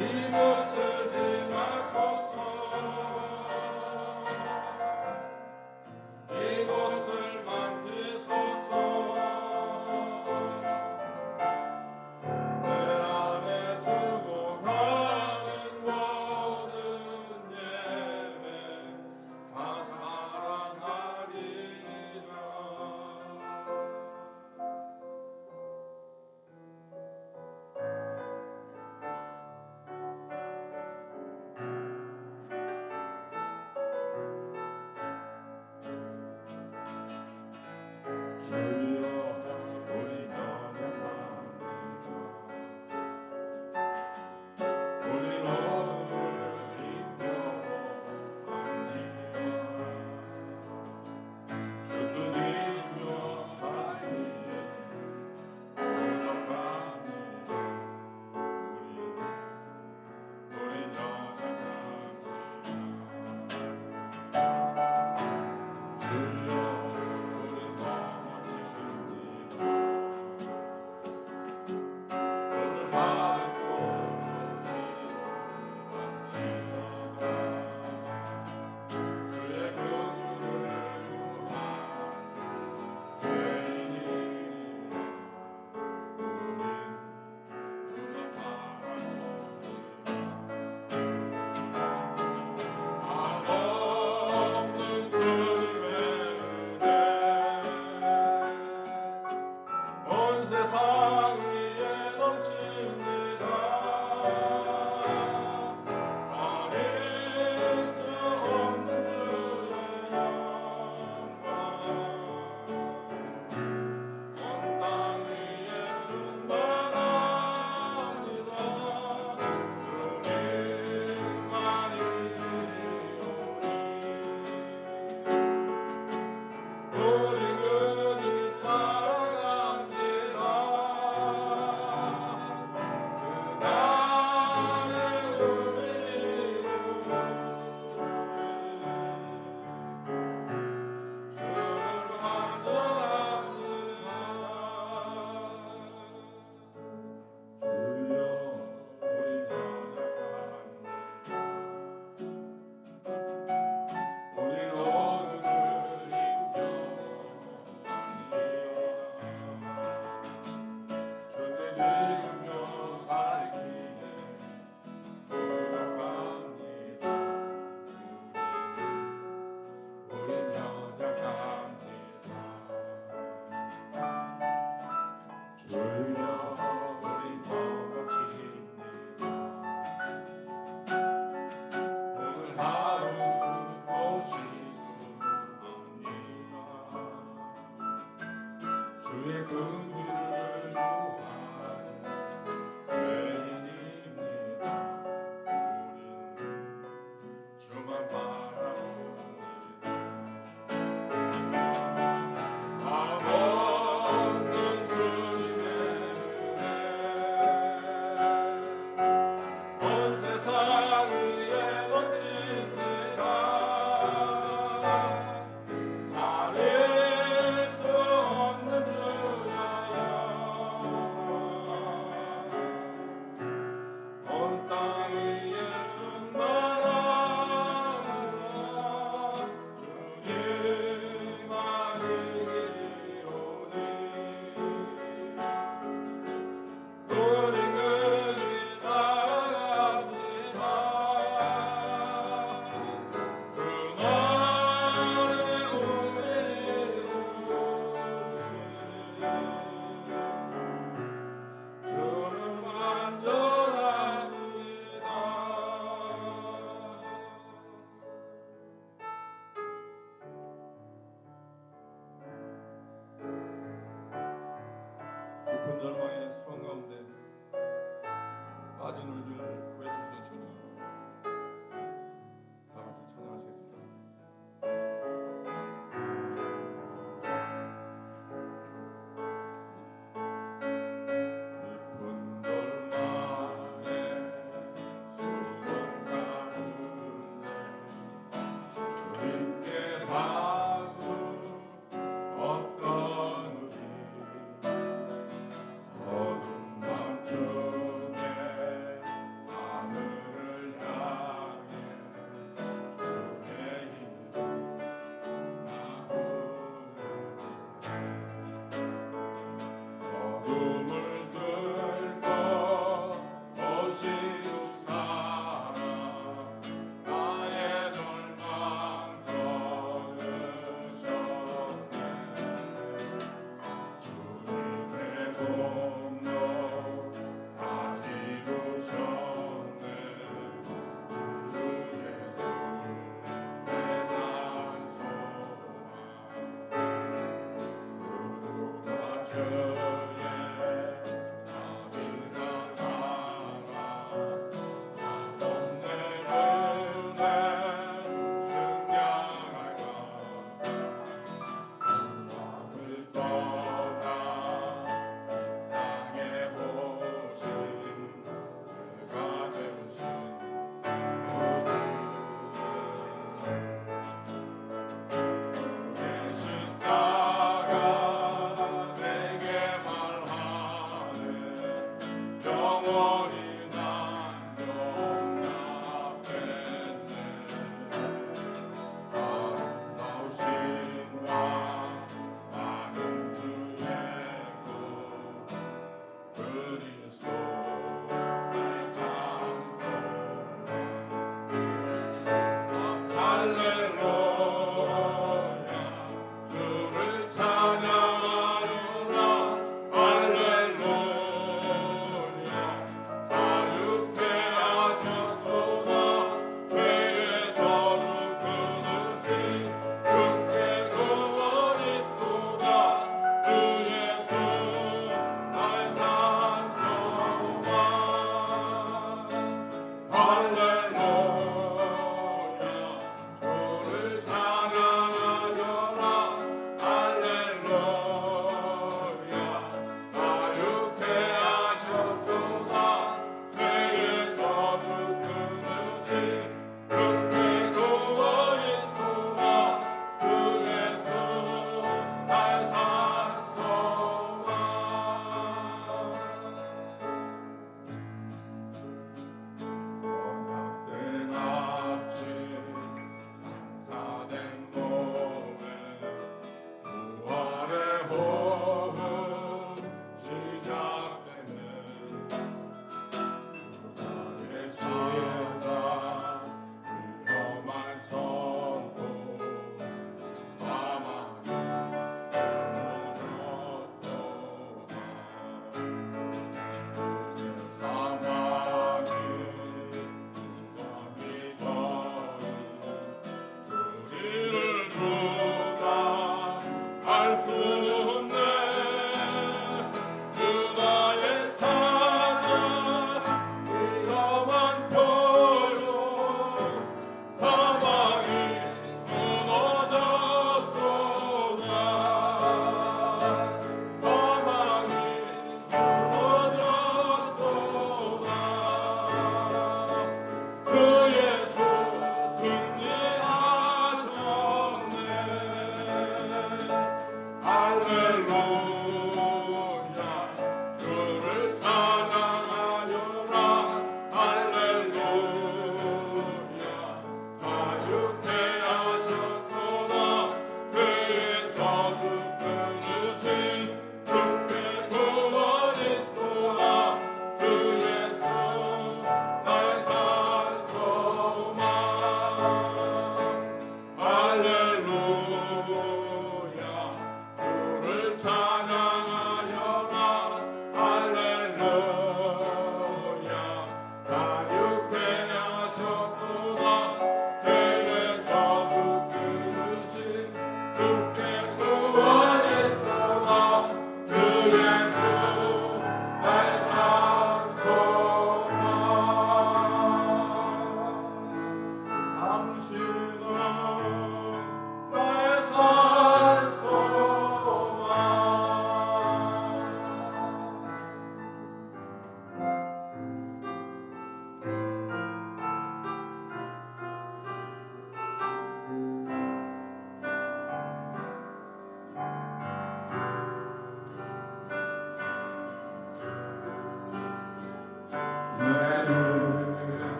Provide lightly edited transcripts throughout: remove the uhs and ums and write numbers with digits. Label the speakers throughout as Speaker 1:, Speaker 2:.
Speaker 1: 이곳을 지나서서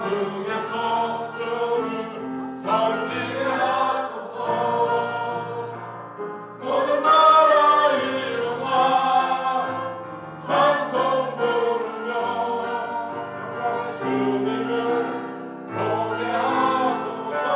Speaker 1: 중에서 주를 섬기게 하소서. 모든 나라 일어나 찬송 부르며 영광의 주님을 보게 하소서.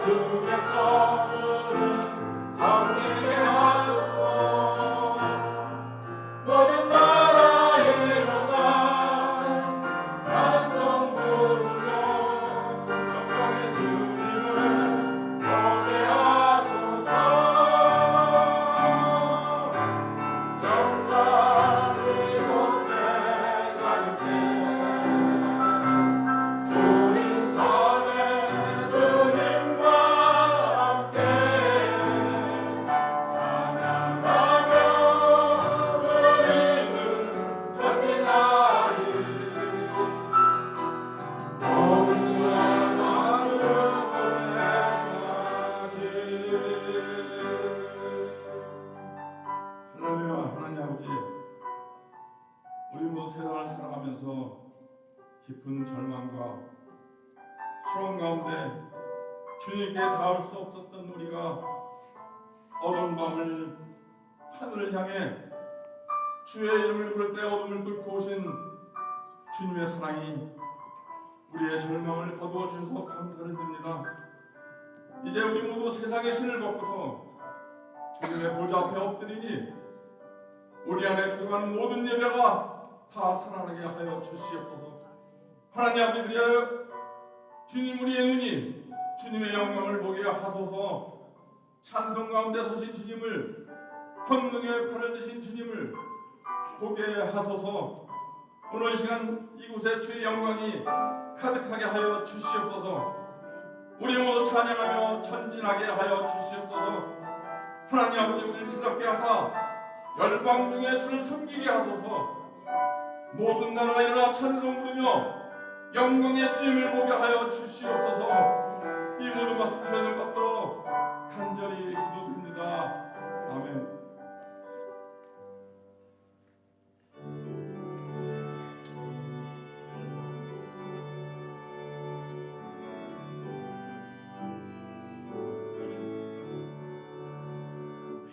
Speaker 1: 중에서 주를 섬기게 하소서. 모든 나라 일어나 찬송 부르며 영광의 주님을 보게 하소서. 정말 이곳에 가득해 우린 선의 주님과 함께 찬양하며 우리는 전진하리. 모든 영광 주를 행하리.
Speaker 2: 할렐루야. 하나님 아버지, 우리 모두 세상을 살아가면서 깊은 절망과 수렁 가운데 주님께 닿을 수 없었던 우리가 어두운 밤을 하늘을 향해 주의 이름을 부를 때 어둠을 뚫고 오신 주님의 사랑이 우리의 절망을 거두어 주셔서 감사를 드립니다. 이제 우리 모두 세상의 신을 벗고서 주님의 보좌 앞에 엎드리니 우리 안에 죽어가는 모든 예배가 다 살아나게 하여 주시옵소서. 하나님 아버지, 그리하여 주님 우리의 눈이 주님의 영광을 보게 하소서. 찬송 가운데 서신 주님을, 권능의 팔을 드신 주님을 보게 하소서. 오늘 이 시간 이곳에 주의 영광이 가득하게 하여 주시옵소서. 우리 모두 찬양하며 전진하게 하여 주시옵소서. 하나님 아버지, 우리를 새롭게 하사 열방 중에 주를 섬기게 하소서. 모든 나라가 일어나 찬송 부르며 영광의 주님을 보게 하여 주시옵소서. 이 모든 것을 주의 받들어 간절히 기도드립니다. 아멘.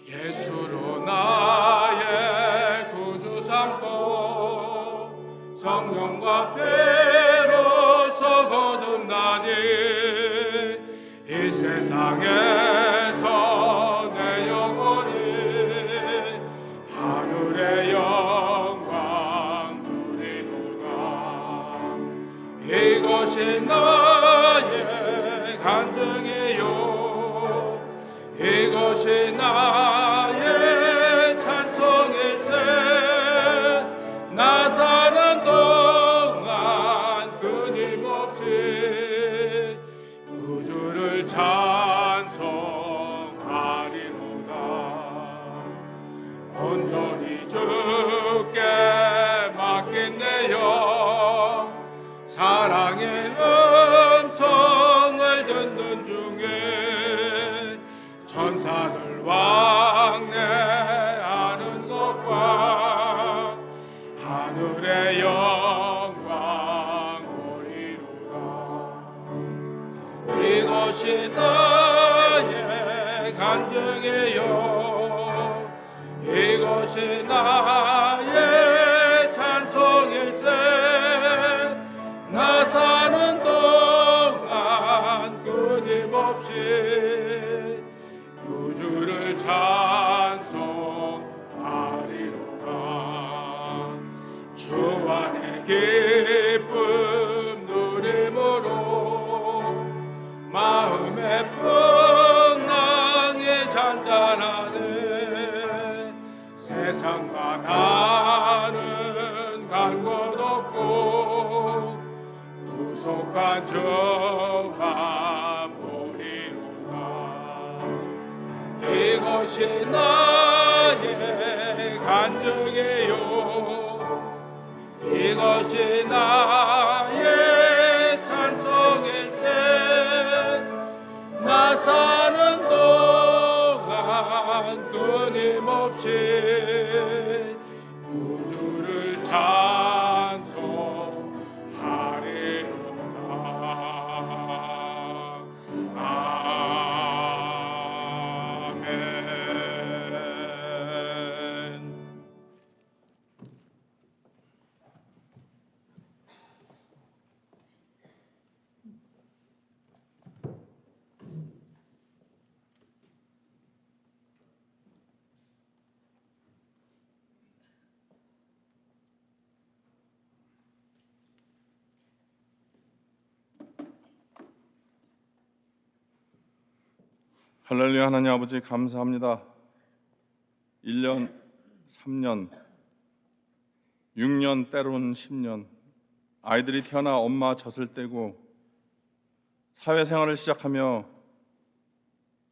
Speaker 1: 예수로 나의 구주 삼고 성령과 배로서 거듭나니 이 세상에서 내 영혼이 하늘의 영광 누리도다. 이것이 나의 간증이요, 이것이 나의 찬송 온전히 주께 맡겠네요. 사랑의 음성을 듣는 중에 천사들 왕래하는 것과 하늘의 영광 보이로다. 이것이 나의 간증이요, 이것이 나의 찬송일세. 나 사는 동안 끊임없이 구주를 찬송하리로다. 주 안에 기쁨 누림으로 마음의 풍랑이 잔잔하네. 세상과 나는 간 곳 없고 구속한 저만 보리로다. 이것이 나의 간증이요, 이것이 나의 찬송일세. 나 사는 동안 끊임없이 구주를 찬송하리로다. 아멘.
Speaker 2: 할렐루야. 하나님 아버지 감사합니다. 1년, 3년, 6년, 때로는 10년 아이들이 태어나 엄마 젖을 떼고 사회생활을 시작하며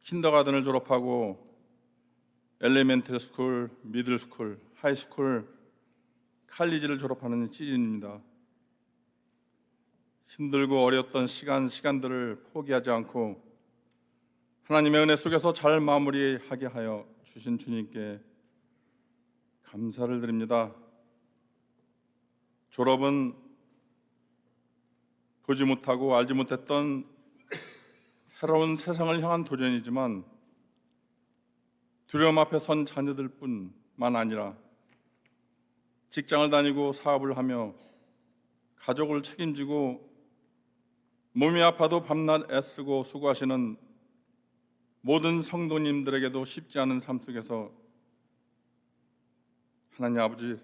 Speaker 2: 킨더가든을 졸업하고 엘리멘터리 스쿨, 미들 스쿨, 하이스쿨, 칼리지를 졸업하는 시즌입니다. 힘들고 어려웠던 시간들을 포기하지 않고 하나님의 은혜 속에서 잘 마무리하게 하여 주신 주님께 감사를 드립니다. 졸업은 보지 못하고 알지 못했던 새로운 세상을 향한 도전이지만 두려움 앞에 선 자녀들뿐만 아니라 직장을 다니고 사업을 하며 가족을 책임지고 몸이 아파도 밤낮 애쓰고 수고하시는 모든 성도님들에게도 쉽지 않은 삶 속에서 하나님 아버지,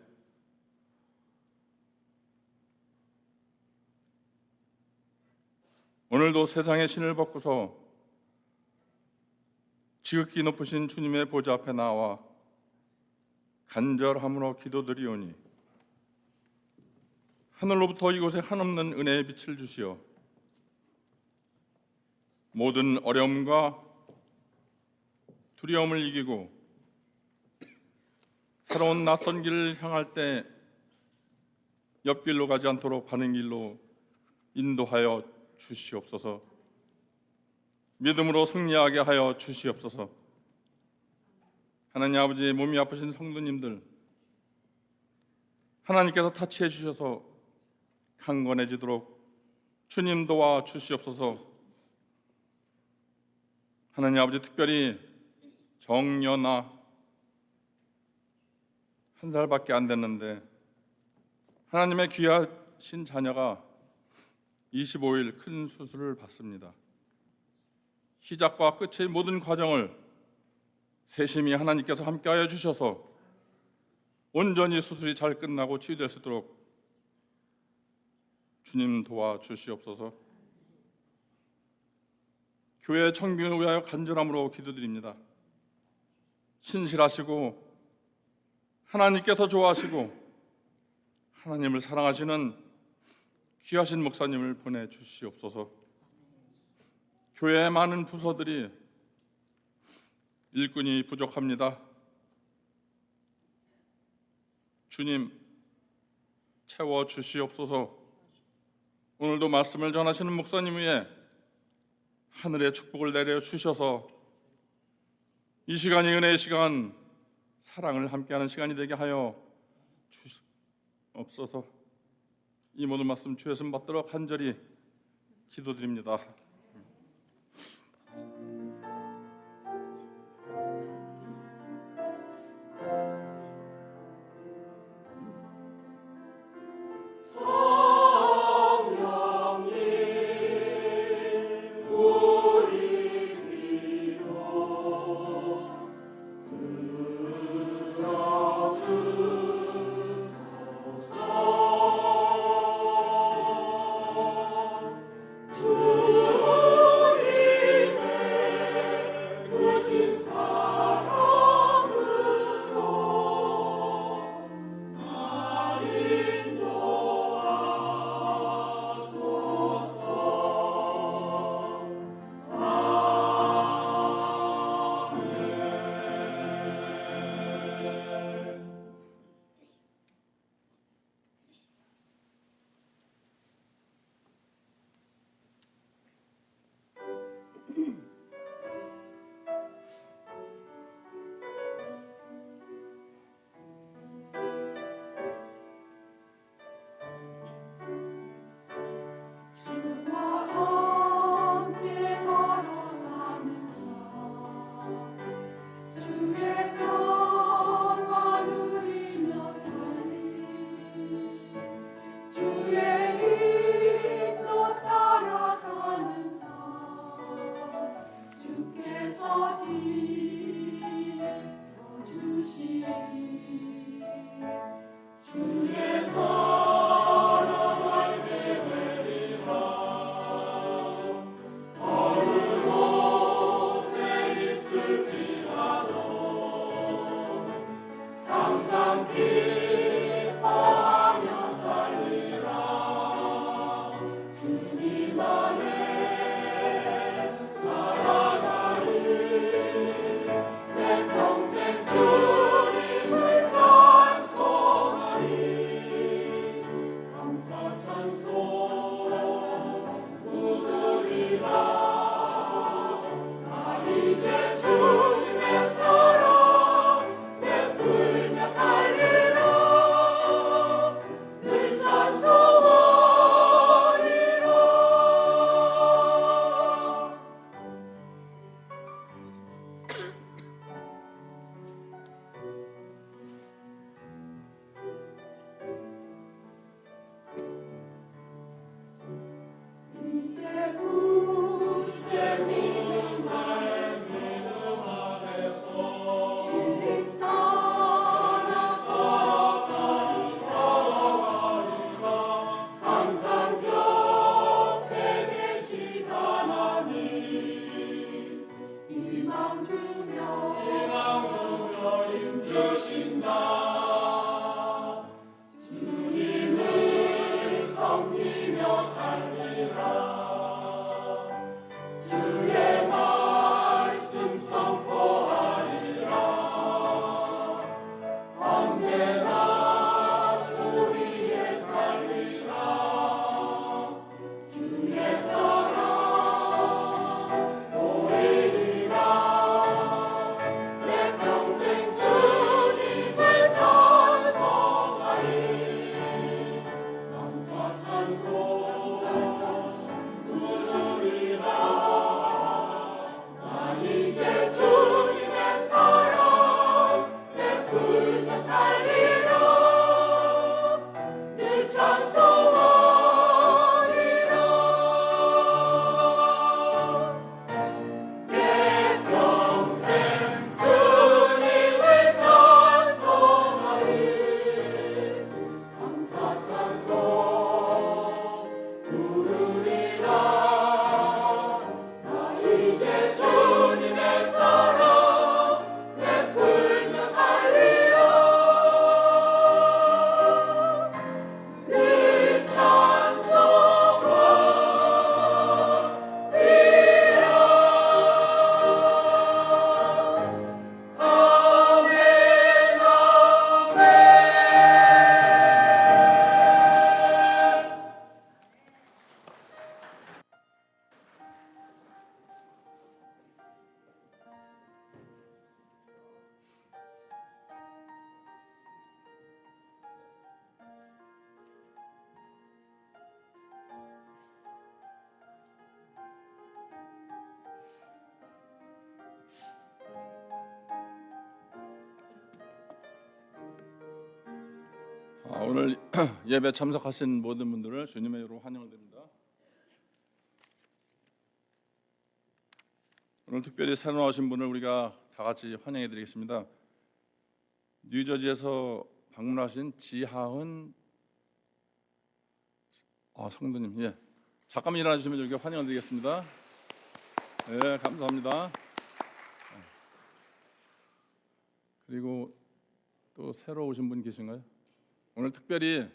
Speaker 2: 오늘도 세상의 신을 벗고서 지극히 높으신 주님의 보좌 앞에 나와 간절함으로 기도드리오니 하늘로부터 이곳에 한없는 은혜의 빛을 주시어 모든 어려움과 두려움을 이기고 새로운 낯선 길을 향할 때 옆길로 가지 않도록 바른 길로 인도하여 주시옵소서. 믿음으로 승리하게 하여 주시옵소서. 하나님 아버지, 몸이 아프신 성도님들 하나님께서 타치해 주셔서 강건해지도록 주님 도와 주시옵소서. 하나님 아버지, 특별히 정연아 한 살밖에 안 됐는데 하나님의 귀하신 자녀가 25일 큰 수술을 받습니다. 시작과 끝의 모든 과정을 세심히 하나님께서 함께하여 주셔서 온전히 수술이 잘 끝나고 치유될 수 있도록 주님 도와주시옵소서. 교회 청빙을 위하여 간절함으로 기도드립니다. 신실하시고 하나님께서 좋아하시고 하나님을 사랑하시는 귀하신 목사님을 보내주시옵소서. 교회의 많은 부서들이 일꾼이 부족합니다. 주님 채워 주시옵소서. 오늘도 말씀을 전하시는 목사님 위에 하늘의 축복을 내려 주셔서 이 시간이 은혜의 시간, 사랑을 함께하는 시간이 되게 하여 주옵소서. 이 모든 말씀 주의 씀 받도록 간절히 기도드립니다.
Speaker 3: 이제 주님의 사랑 베풀며 살리라.
Speaker 2: 오늘 예배 참석하신 모든 분들을 주님의 이름으로 환영을 드립니다. 오늘 특별히 새로 나오신 분을 우리가 다 같이 환영해 드리겠습니다. 뉴저지에서 방문하신 지하은 성도님, 잠깐만 일어나 주시면 여기 환영을 드리겠습니다. 네, 감사합니다. 그리고 또 새로 오신 분 계신가요? 오늘 특별히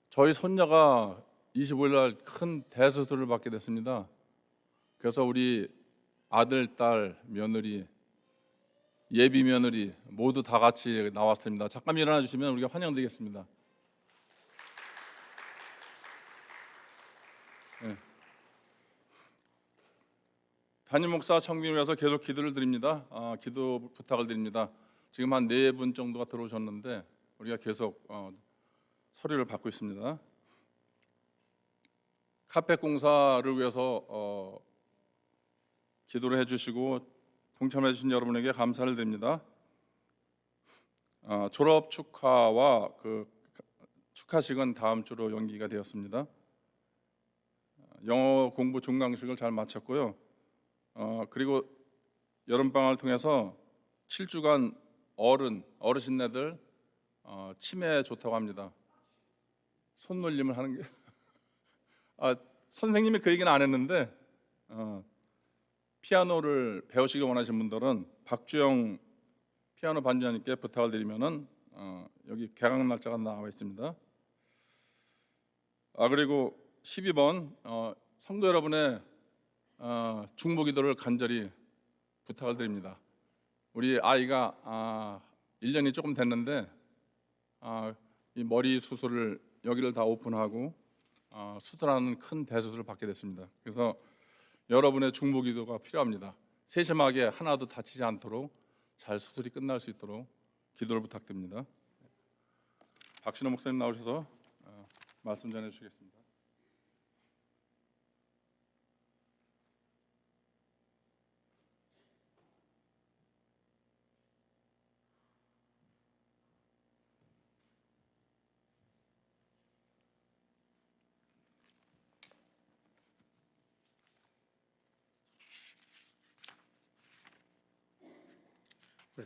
Speaker 2: 저희 손녀가 25일 날 큰 대수술을 받게 됐습니다. 그래서 우리 아들, 딸, 며느리, 예비 며느리 모두 다 같이 나왔습니다. 잠깐 일어나 주시면 우리가 환영드리겠습니다. 네. 담임 목사 청빙을 위해서 계속 기도를 드립니다. 기도 부탁을 드립니다. 지금 한 4분 정도가 들어오셨는데 우리가 계속 서류를 받고 있습니다. 카펫 공사를 위해서 기도를 해주시고 동참해 주신 여러분에게 감사를 드립니다. 졸업 축하와 그 축하식은 다음 주로 연기가 되었습니다. 영어 공부 중강식을 잘 마쳤고요. 그리고 여름방학을 통해서 7주간 어르신네들 치매에 좋다고 합니다. 손놀림을 하는 게 선생님이 그 얘기는 안 했는데 피아노를 배우시길 원하시는 분들은 박주영 피아노 반주자님께 부탁을 드리면은 여기 개강 날짜가 나와 있습니다. 그리고 12번 성도 여러분의 중보기도를 간절히 부탁을 드립니다. 우리 아이가 1년이 조금 됐는데 이 머리 수술을 여기를 다 오픈하고 수술하는 큰 대수술을 받게 됐습니다. 그래서 여러분의 중보기도가 필요합니다. 세심하게 하나도 다치지 않도록 잘 수술이 끝날 수 있도록 기도를 부탁드립니다. 박신호 목사님 나오셔서 말씀 전해 주시겠습니다.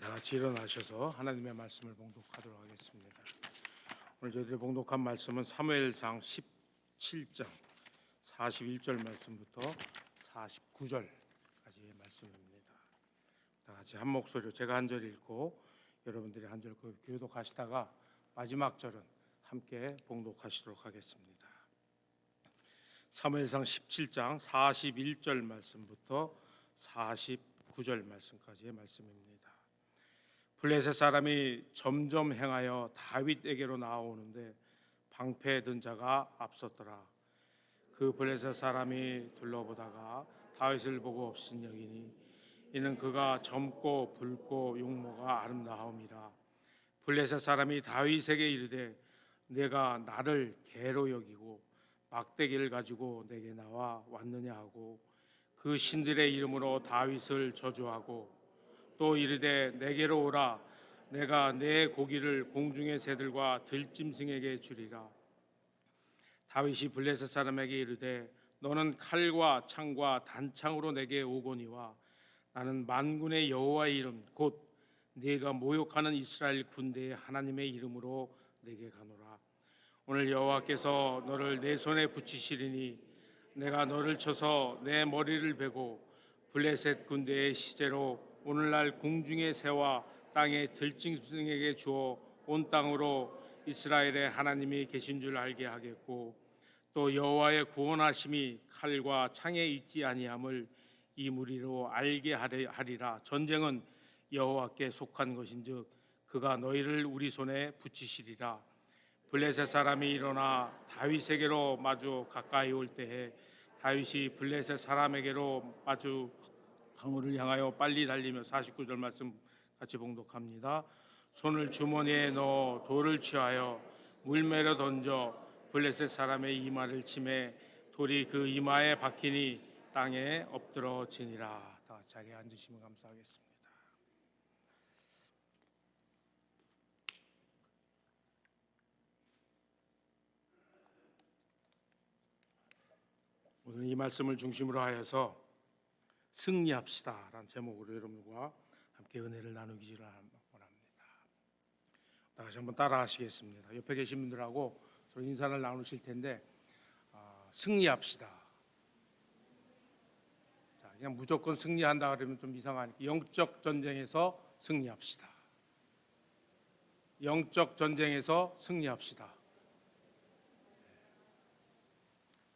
Speaker 1: 다 같이 일어나셔서 하나님의 말씀을 봉독하도록 하겠습니다. 오늘 저희들이 봉독한 말씀은 사무엘상 17장 41절 말씀부터 49절까지의 말씀입니다. 다 같이 한 목소리로 제가 한 절 읽고 여러분들이 한 절 교독하시다가 마지막 절은 함께 봉독하시도록 하겠습니다. 사무엘상 17장 41절 말씀부터 49절 말씀까지의 말씀입니다. 블레셋 사람이 점점 행하여 다윗에게로 나아오는데 방패에 든 자가 앞섰더라. 그 블레셋 사람이 둘러보다가 다윗을 보고 업신여기니 이는 그가 젊고 붉고 용모가 아름다움이라. 블레셋 사람이 다윗에게 이르되 내가 나를 개로 여기고 막대기를 가지고 내게 나와 왔느냐 하고 그 신들의 이름으로 다윗을 저주하고 또 이르되 내게로 오라. 내가 내 고기를 공중의 새들과 들짐승에게 주리라. 다윗이 블레셋 사람에게 이르되 너는 칼과 창과 단창으로 내게 오거니와 나는 만군의 여호와의 이름 곧 네가 모욕하는 이스라엘 군대의 하나님의 이름으로 내게 가노라. 오늘 여호와께서 너를 내 손에 붙이시리니 내가 너를 쳐서 내 머리를 베고 블레셋 군대의 시제로 오늘날 공중의 새와 땅의 들짐승에게 주어 온 땅으로 이스라엘의 하나님이 계신 줄 알게 하겠고 또 여호와의 구원하심이 칼과 창에 있지 아니함을 이 무리로 알게 하리라. 전쟁은 여호와께 속한 것인즉 그가 너희를 우리 손에 붙이시리라. 블레셋 사람이 일어나 다윗에게로 마주 가까이 올 때에 다윗이 블레셋 사람에게로 마주 강호를 향하여 빨리 달리며 49절 말씀 같이 봉독합니다. 손을 주머니에 넣어 돌을 취하여 물매로 던져 블레셋 사람의 이마를 치매 돌이 그 이마에 박히니 땅에 엎드러지니라. 다 자리에 앉으시면 감사하겠습니다. 저는 이 말씀을 중심으로 하여서 승리합시다라는 제목으로 여러분과 함께 은혜를 나누기를 원합니다. 다시 한번 따라하시겠습니다. 옆에 계신 분들하고 서로 인사를 나누실 텐데 승리합시다. 자, 그냥 무조건 승리한다 그러면 좀 이상하니까 영적 전쟁에서 승리합시다. 영적 전쟁에서 승리합시다.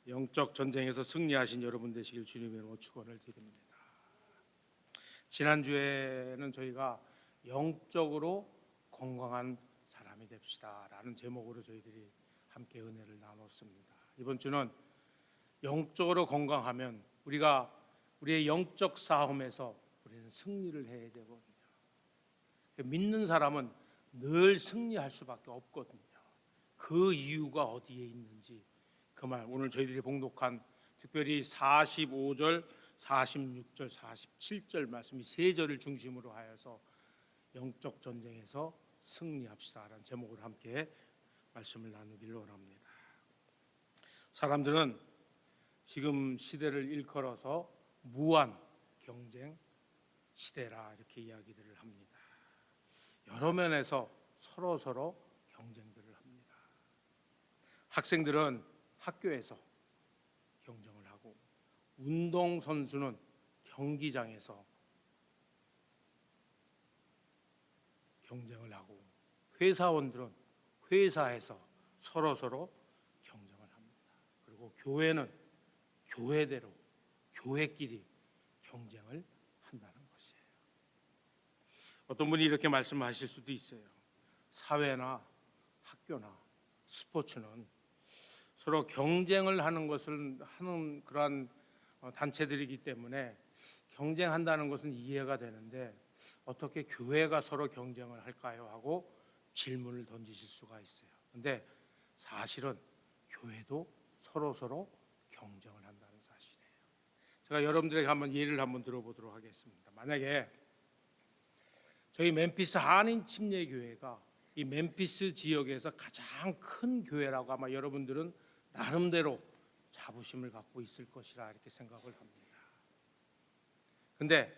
Speaker 1: 영적 전쟁에서 승리하신 여러분 되시길 주님의 이름으로 축원을 드립니다. 지난주에는 저희가 영적으로 건강한 사람이 됩시다라는 제목으로 저희들이 함께 은혜를 나눴습니다. 이번 주는 영적으로 건강하면 우리가 우리의 영적 싸움에서 우리는 승리를 해야 되거든요. 믿는 사람은 늘 승리할 수밖에 없거든요. 그 이유가 어디에 있는지 그 말 오늘 저희들이 봉독한 특별히 45절, 46절, 47절 말씀 이 세 절을 중심으로 하여서 영적 전쟁에서 승리합시다라는 제목으로 함께 말씀을 나누기를 원합니다. 사람들은 지금 시대를 일컬어서 무한 경쟁 시대라 이렇게 이야기들을 합니다. 여러 면에서 서로 경쟁들을 합니다. 학생들은 학교에서 경쟁을 하고 운동선수는 경기장에서 경쟁을 하고 회사원들은 회사에서 서로 경쟁을 합니다. 그리고 교회는 교회대로 교회끼리 경쟁을 한다는 것이에요. 어떤 분이 이렇게 말씀하실 수도 있어요. 사회나 학교나 스포츠는 서로 경쟁을 하는 것을 하는 그러한 단체들이기 때문에 경쟁한다는 것은 이해가 되는데 어떻게 교회가 서로 경쟁을 할까요? 하고 질문을 던지실 수가 있어요. 근데 사실은 교회도 서로 경쟁을 한다는 사실이에요. 제가 여러분들에게 한번 예를 한번 들어보도록 하겠습니다. 만약에 저희 멤피스 한인 침례교회가 이 멤피스 지역에서 가장 큰 교회라고 아마 여러분들은 나름대로 자부심을 갖고 있을 것이라 이렇게 생각을 합니다. 근데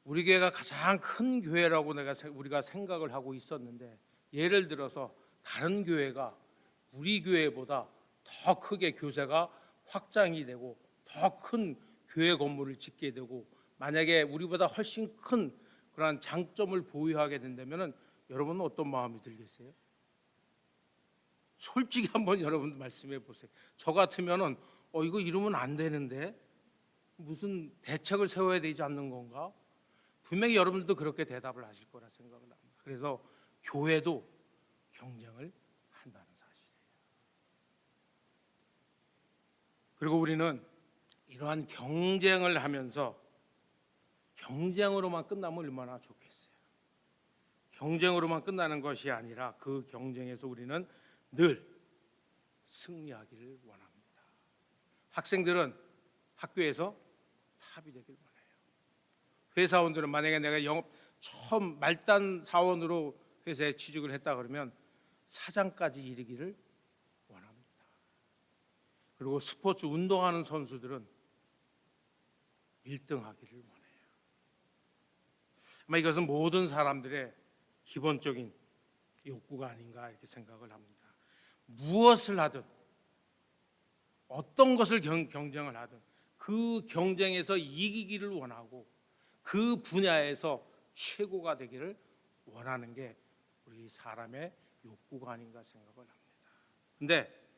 Speaker 1: 우리 교회가 가장 큰 교회라고 우리가 생각을 하고 있었는데 예를 들어서 다른 교회가 우리 교회보다 더 크게 교세가 확장이 되고 더 큰 교회 건물을 짓게 되고 만약에 우리보다 훨씬 큰 그러한 장점을 보유하게 된다면 여러분은 어떤 마음이 들겠어요? 솔직히 한번 여러분 말씀해 보세요. 저 같으면은 이거 이러면 안 되는데 무슨 대책을 세워야 되지 않는 건가? 분명히 여러분들도 그렇게 대답을 하실 거라 생각을 합니다. 그래서 교회도 경쟁을 한다는 사실이에요. 그리고 우리는 이러한 경쟁을 하면서 경쟁으로만 끝나면 얼마나 좋겠어요. 경쟁으로만 끝나는 것이 아니라 그 경쟁에서 우리는 늘 승리하기를 원합니다. 학생들은 학교에서 탑이 되길 원해요. 회사원들은 만약에 내가 영업 처음 말단 사원으로 회사에 취직을 했다 그러면 사장까지 이르기를 원합니다. 그리고 스포츠 운동하는 선수들은 1등 하기를 원해요. 아마 이것은 모든 사람들의 기본적인 욕구가 아닌가 이렇게 생각을 합니다. 무엇을 하든 어떤 것을 경쟁을 하든 그 경쟁에서 이기기를 원하고 그 분야에서 최고가 되기를 원하는 게 우리 사람의 욕구가 아닌가 생각을 합니다. 근데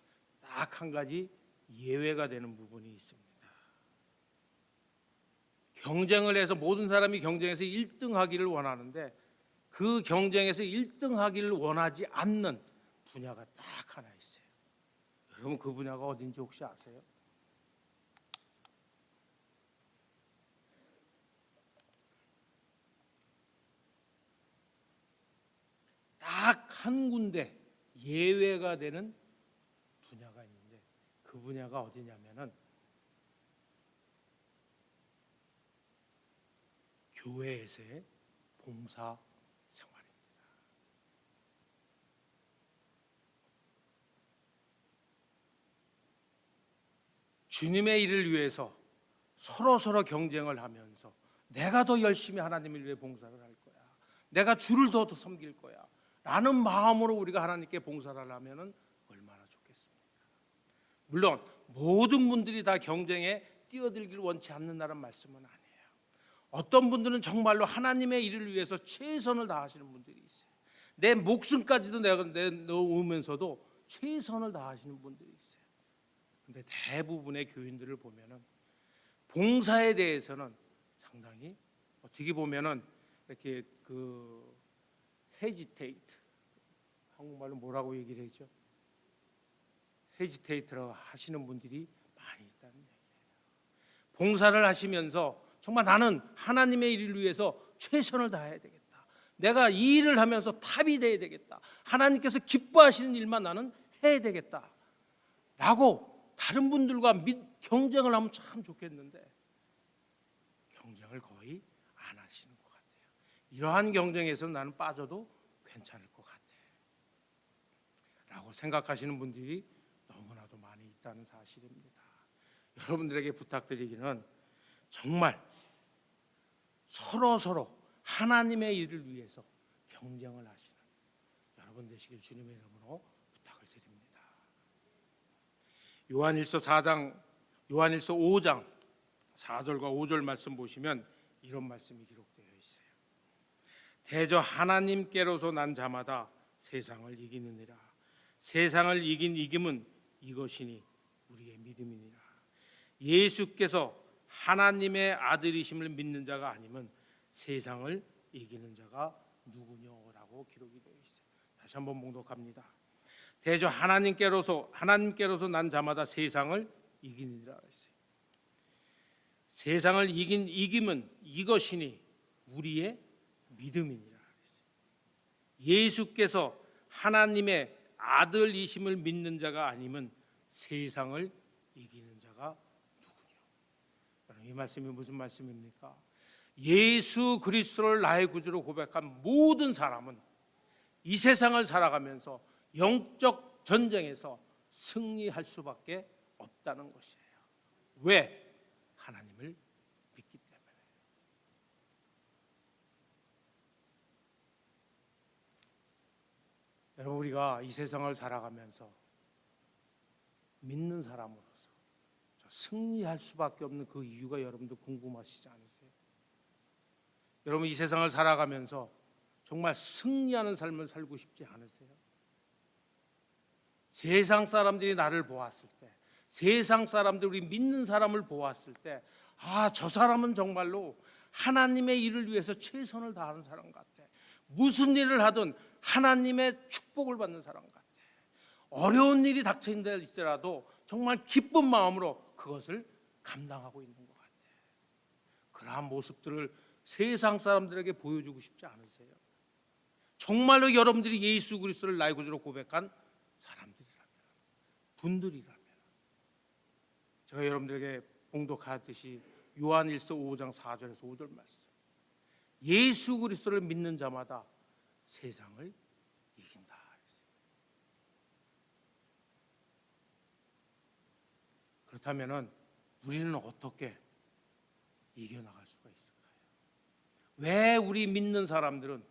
Speaker 1: 딱 한 가지 예외가 되는 부분이 있습니다. 경쟁을 해서 모든 사람이 경쟁에서 1등 하기를 원하는데 그 경쟁에서 1등 하기를 원하지 않는 분야가 딱 하나 있어요. 여러분 그 분야가 어딘지 혹시 아세요? 딱 한 군데 예외가 되는 분야가 있는데 그 분야가 어디냐면은 교회에서의 봉사 생활입니다. 주님의 일을 위해서 서로 경쟁을 하면서 내가 더 열심히 하나님을 위해 봉사를 할 거야, 내가 주를 더 섬길 거야 라는 마음으로 우리가 하나님께 봉사를 하면 얼마나 좋겠습니까? 물론 모든 분들이 다 경쟁에 뛰어들기를 원치 않는다는 말씀은 아니에요. 어떤 분들은 정말로 하나님의 일을 위해서 최선을 다하시는 분들이 있어요. 내 목숨까지도 내놓으면서도 최선을 다하시는 분들이 있어요. 그런데 대부분의 교인들을 보면은 봉사에 대해서는 상당히 어떻게 보면은 이렇게 hesitate, 한국말로 뭐라고 얘기를 하죠? hesitate라고 하시는 분들이 많이 있다는 얘기예요. 봉사를 하시면서 정말 나는 하나님의 일을 위해서 최선을 다해야 되겠다, 내가 이 일을 하면서 탑이 돼야 되겠다, 하나님께서 기뻐하시는 일만 나는 해야 되겠다 라고 다른 분들과 경쟁을 하면 참 좋겠는데 경쟁을 거의 안 하시는 것 같아요. 이러한 경쟁에서 나는 빠져도 괜찮을 것 같아 라고 생각하시는 분들이 너무나도 많이 있다는 사실입니다. 여러분들에게 부탁드리기는 정말 서로 하나님의 일을 위해서 경쟁을 하시는 여러분 되시길 주님의 이름으로 부탁을 드립니다. 요한일서 5장 4절과 5절 말씀 보시면 이런 말씀이 기록되어 있어요. 대저 하나님께로서 난 자마다 세상을 이기느니라. 세상을 이긴 이김은 이것이니 우리의 믿음이니라. 예수께서 하나님의 아들이심을 믿는 자가 아니면 세상을 이기는 자가 누구냐라고 기록이 되어 있어요. 다시 한번 봉독합니다. 대저 하나님께로서 난 자마다 세상을 이기느니라 했어요. 세상을 이긴 이김은 이것이니 우리의 믿음이니라 했어요. 예수께서 하나님의 아들이심을 믿는 자가 아니면 세상을 이기는 자가 이 말씀이 무슨 말씀입니까? 예수 그리스도를 나의 구주로 고백한 모든 사람은 이 세상을 살아가면서 영적 전쟁에서 승리할 수밖에 없다는 것이에요. 왜? 하나님을 믿기 때문에. 여러분, 우리가 이 세상을 살아가면서 믿는 사람으로 승리할 수밖에 없는 그 이유가 여러분도 궁금하시지 않으세요? 여러분, 이 세상을 살아가면서 정말 승리하는 삶을 살고 싶지 않으세요? 세상 사람들이 나를 보았을 때, 세상 사람들이 우리 믿는 사람을 보았을 때, 저 사람은 정말로 하나님의 일을 위해서 최선을 다하는 사람 같아. 무슨 일을 하든 하나님의 축복을 받는 사람 같아. 어려운 일이 닥쳐있더라도 정말 기쁜 마음으로 그것을 감당하고 있는 것 같아요. 그러한 모습들을 세상 사람들에게 보여주고 싶지 않으세요? 정말로 여러분들이 예수 그리스도를 나의 구주로 고백한 사람들이라면, 분들이라면, 제가 여러분들에게 봉독하듯이 요한일서 5장 4절에서 5절 말씀, 예수 그리스도를 믿는 자마다 세상을 이긴다. 그렇다면 우리는 어떻게 이겨나갈 수가 있을까요? 왜 우리 믿는 사람들은,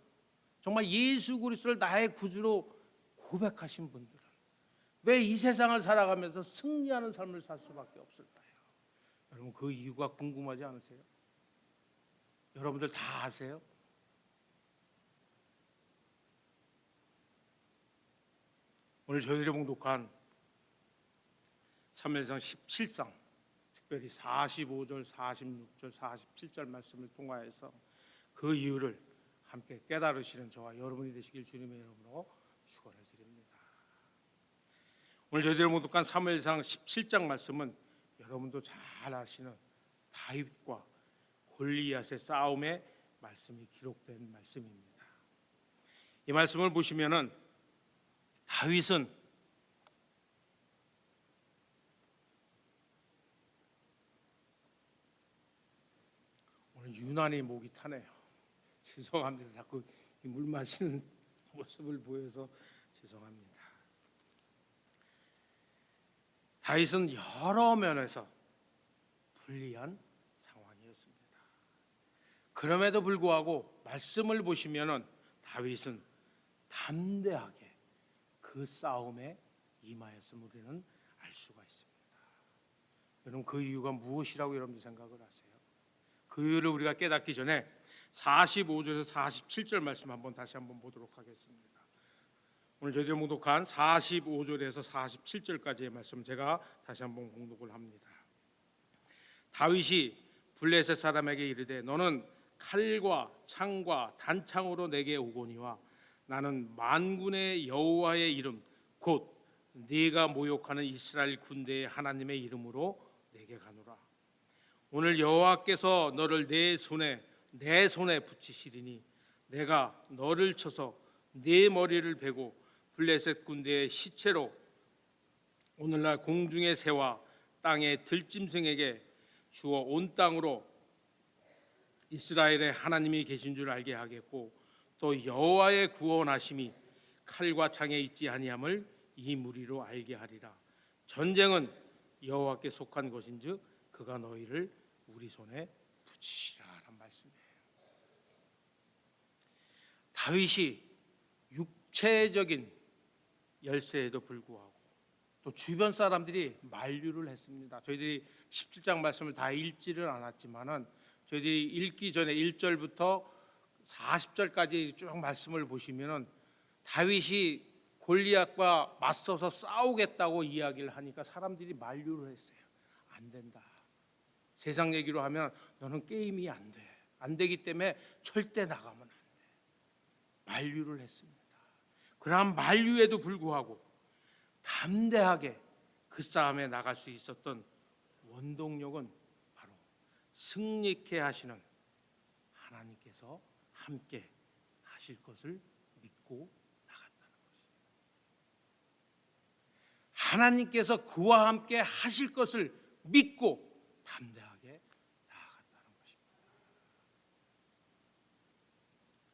Speaker 1: 정말 예수 그리스도를 나의 구주로 고백하신 분들은 왜 이 세상을 살아가면서 승리하는 삶을 살 수밖에 없을까요? 여러분, 그 이유가 궁금하지 않으세요? 여러분들 다 아세요? 오늘 저희들이 봉독한 사무엘상 17장, 특별히 45절, 46절, 47절 말씀을 통하여서 그 이유를 함께 깨달으시는 저와 여러분이 되시길 주님의 이름으로 축원을 드립니다. 오늘 저희들이 봉독한 사무엘상 17장 말씀은 여러분도 잘 아시는 다윗과 골리앗의 싸움의 말씀이 기록된 말씀입니다. 이 말씀을 보시면은 다윗은 오늘 유난히 목이 타네요. 죄송합니다. 자꾸 물 마시는 모습을 보여서 죄송합니다. 다윗은 여러 면에서 불리한 상황이었습니다. 그럼에도 불구하고 말씀을 보시면은 다윗은 담대하게 그 싸움에 임하였음을 우리는 알 수가 있습니다. 여러분, 그 이유가 무엇이라고 여러분들 생각을 하세요? 그 이유를 우리가 깨닫기 전에 45절에서 47절 말씀 다시 한번 보도록 하겠습니다. 오늘 저희들이 봉독한 45절에서 47절까지의 말씀 제가 다시 한번 봉독을 합니다. 다윗이 블레셋 사람에게 이르되 너는 칼과 창과 단창으로 내게 오거니와 나는 만군의 여호와의 이름 곧 네가 모욕하는 이스라엘 군대의 하나님의 이름으로 내게 가노라. 오늘 여호와께서 너를 내 손에 붙이시리니 내가 너를 쳐서 네 머리를 베고 블레셋 군대의 시체로 오늘날 공중의 새와 땅의 들짐승에게 주어 온 땅으로 이스라엘의 하나님이 계신 줄 알게 하겠고 또 여호와의 구원하심이 칼과 창에 있지 아니함을 이 무리로 알게 하리라. 전쟁은 여호와께 속한 것인즉 그가 너희를 우리 손에 붙이시라라는 말씀이에요. 다윗이 육체적인 열세에도 불구하고 또 주변 사람들이 만류를 했습니다. 저희들이 17장 말씀을 다 읽지를 않았지만은 저희들이 읽기 전에 1절부터 40절까지 쭉 말씀을 보시면은 다윗이 골리앗과 맞서서 싸우겠다고 이야기를 하니까 사람들이 만류를 했어요. 안 된다. 세상 얘기로 하면 너는 게임이 안 돼. 안 되기 때문에 절대 나가면 안 돼. 만류를 했습니다. 그러한 만류에도 불구하고 담대하게 그 싸움에 나갈 수 있었던 원동력은 바로 승리케 하시는 하나님께서 함께 하실 것을 믿고 나갔다는 것이에요. 하나님께서 그와 함께 하실 것을 믿고 담대하게 나아갔다는 것입니다.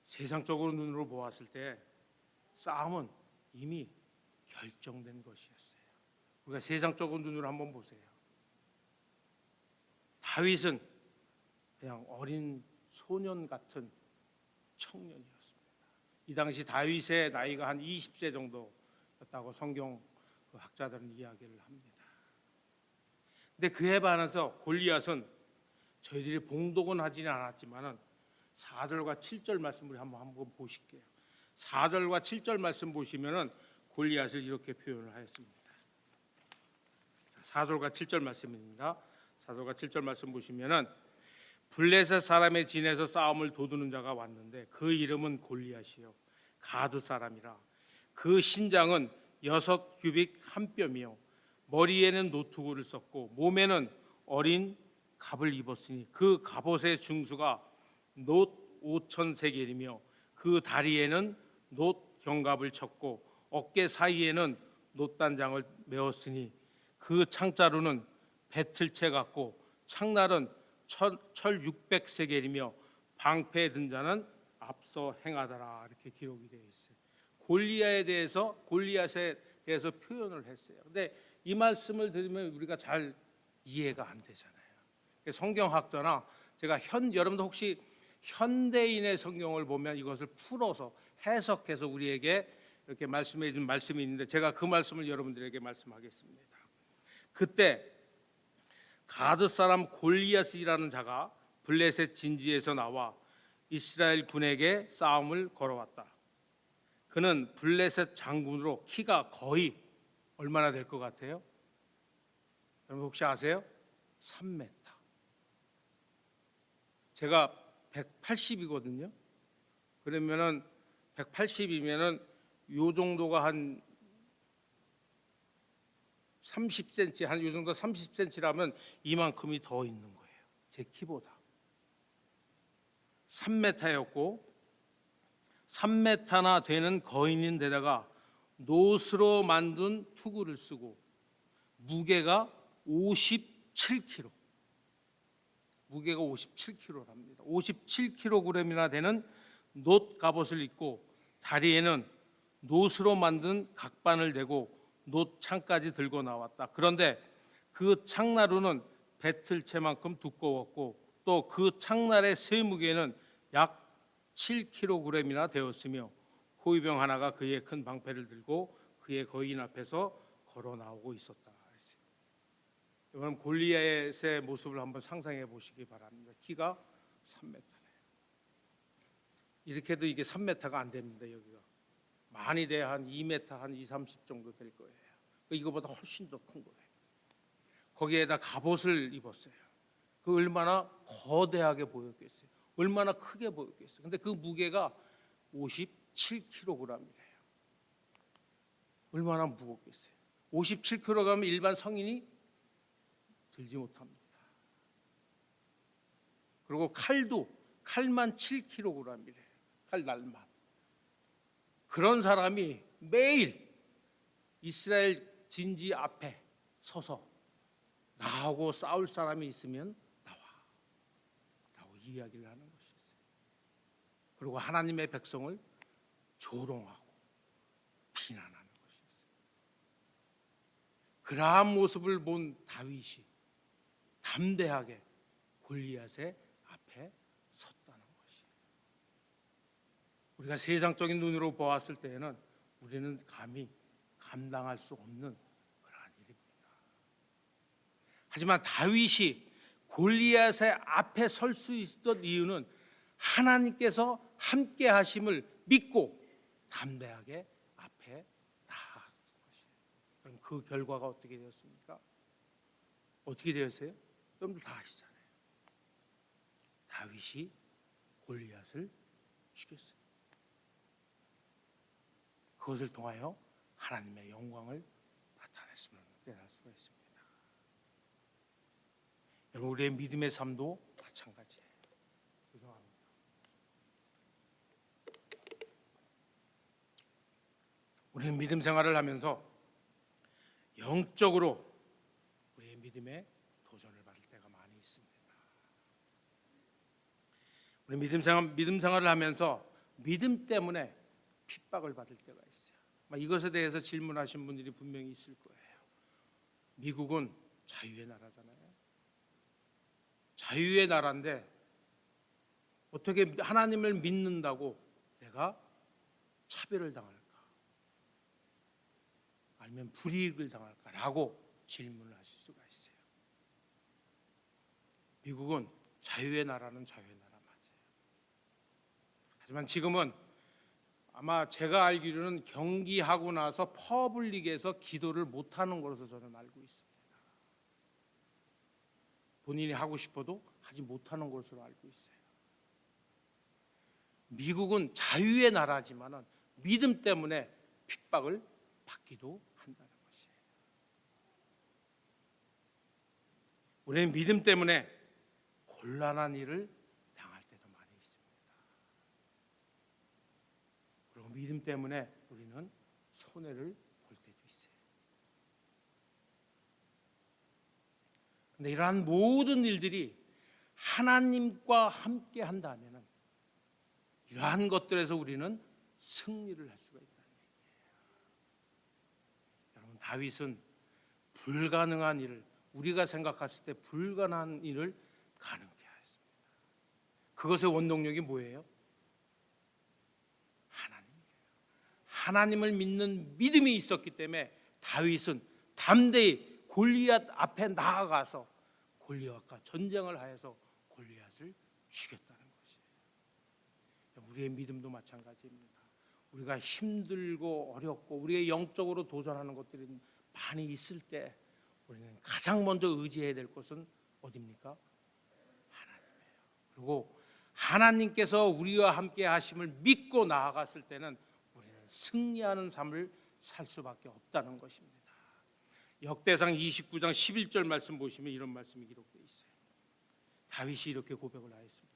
Speaker 1: 세상적으로 눈으로 보았을 때 싸움은 이미 결정된 것이었어요. 우리가 세상적인 눈으로 한번 보세요. 다윗은 그냥 어린 소년 같은 청년이었습니다. 이 당시 다윗의 나이가 한 20세 정도였다고 성경 학자들은 이야기를 합니다. 근데 그에 반해서 골리앗은 저희들이 봉독은 하지는 않았지만은 4절과 7절 말씀을 한번 보실게요. 4절과 7절 말씀 보시면은 골리앗을 이렇게 표현을 하였습니다. 4절과 7절 말씀입니다. 4절과 7절 말씀 보시면은 블레셋 사람의 진에서 싸움을 도두는 자가 왔는데 그 이름은 골리앗이요 가드 사람이라. 그 신장은 6규빗 한 뼘이요 머리에는 노투구를 썼고 몸에는 어린 갑을 입었으니 그 갑옷의 중수가 놋 5,000세겔이며 그 다리에는 놋 견갑을 쳤고 어깨 사이에는 놋단장을 메었으니 그 창자루는 배틀채 같고 창날은 철 600세겔이며 방패에 든 자는 앞서 행하더라. 이렇게 기록이 되어 있어요. 골리앗에 대해서 표현을 했어요. 근데 이 말씀을 들으면 우리가 잘 이해가 안 되잖아요. 성경학자나 제가 여러분도 혹시 현대인의 성경을 보면 이것을 풀어서 해석해서 우리에게 이렇게 말씀해 준 말씀이 있는데 제가 그 말씀을 여러분들에게 말씀하겠습니다. 그때 가드 사람 골리앗이라는 자가 블레셋 진지에서 나와 이스라엘 군에게 싸움을 걸어왔다. 그는 블레셋 장군으로 키가 거의 얼마나 될 것 같아요? 여러분 혹시 아세요? 3m. 제가 180이거든요. 그러면은 180이면은 요 정도가 한 30cm, 한 요 정도 30cm라면 이만큼이 더 있는 거예요. 제 키보다. 3m였고 3m나 되는 거인인데다가 놋으로 만든 투구를 쓰고 무게가 57kg. 무게가 57kg랍니다. 57kg이나 되는 놋 갑옷을 입고 다리에는 놋으로 만든 각반을 대고 놋 창까지 들고 나왔다. 그런데 그 창나루는 배틀채만큼 두꺼웠고 또 그 창날의 쇠무게는 약 7kg이나 되었으며 호위병 하나가 그의 큰 방패를 들고 그의 거인 앞에서 걸어 나오고 있었다. 여러분 골리앗의 모습을 한번 상상해 보시기 바랍니다. 키가 3m네요. 이렇게도 이게 3m가 안 됩니다. 여기가 많이 돼야 한 2m, 한 2, 30 정도 될 거예요. 이거보다 훨씬 더 큰 거예요. 거기에다 갑옷을 입었어요. 그 얼마나 거대하게 보였겠어요. 얼마나 크게 보였겠어요. 근데 그 무게가 57kg이래요. 얼마나 무겁겠어요. 57kg이면 일반 성인이 들지 못합니다. 그리고 칼만 7kg이래요. 칼날만. 그런 사람이 매일 이스라엘 진지 앞에 서서 나하고 싸울 사람이 있으면 나와라고 이야기를 하는 것이었어요. 그리고 하나님의 백성을 조롱하고 비난하는 것이었어요. 그러한 모습을 본 다윗이 담대하게 골리앗의 앞에 섰다는 것이에요. 우리가 세상적인 눈으로 보았을 때에는 우리는 감히 감당할 수 없는 그러한 일입니다. 하지만 다윗이 골리앗의 앞에 설 수 있었던 이유는 하나님께서 함께 하심을 믿고 담대하게 앞에 나아갔던 것이에요. 그럼 그 결과가 어떻게 되었습니까? 어떻게 되었어요? 여러분들 다 아시잖아요. 다윗이 골리앗을 죽였어요. 그것을 통하여 하나님의 영광을 나타냈음을 깨달을 수가 있습니다. 여러분 우리의 믿음의 삶도 마찬가지예요. 죄송합니다. 우리는 믿음 생활을 하면서 영적으로 우리의 믿음에 도전을 받을 때가 많이 있습니다. 우리 믿음 생활을 하면서 믿음 때문에 핍박을 받을 때가 있어요. 이것에 대해서 질문하신 분들이 분명히 있을 거예요. 미국은 자유의 나라잖아요. 자유의 나라인데 어떻게 하나님을 믿는다고 내가 차별을 당할까? 아니면 불이익을 당할까라고 질문을 하실 수가 있어요. 미국은 자유의 나라는 자유의 나라 맞아요. 하지만 지금은 아마 제가 알기로는 경기하고 나서 퍼블릭에서 기도를 못하는 것으로 저는 알고 있습니다. 본인이 하고 싶어도 하지 못하는 것으로 알고 있어요. 미국은 자유의 나라지만 믿음 때문에 핍박을 받기도 한다는 것이에요. 우리는 믿음 때문에 곤란한 일을 당할 때도 많이 있습니다. 그리고 믿음 때문에 우리는 손해를 볼 때도 있어요. 그런데 이러한 모든 일들이 하나님과 함께 한다면 이러한 것들에서 우리는 승리를 할 수가 있다는 얘기예요. 여러분 다윗은 불가능한 일을 우리가 생각했을 때 불가능한 일을 가능케 하였습니다. 그것의 원동력이 뭐예요? 하나님이에요. 하나님을 믿는 믿음이 있었기 때문에 다윗은 담대히 골리앗 앞에 나아가서 골리앗과 전쟁을 하여서 골리앗을 죽였다는 것이에요. 우리의 믿음도 마찬가지입니다. 우리가 힘들고 어렵고 우리의 영적으로 도전하는 것들이 많이 있을 때 우리는 가장 먼저 의지해야 될 것은 어디입니까? 하나님이에요. 그리고 하나님께서 우리와 함께 하심을 믿고 나아갔을 때는 우리는 승리하는 삶을 살 수밖에 없다는 것입니다. 역대상 29장 11절 말씀 보시면 이런 말씀이 기록되어 있어요. 다윗이 이렇게 고백을 하였습니다.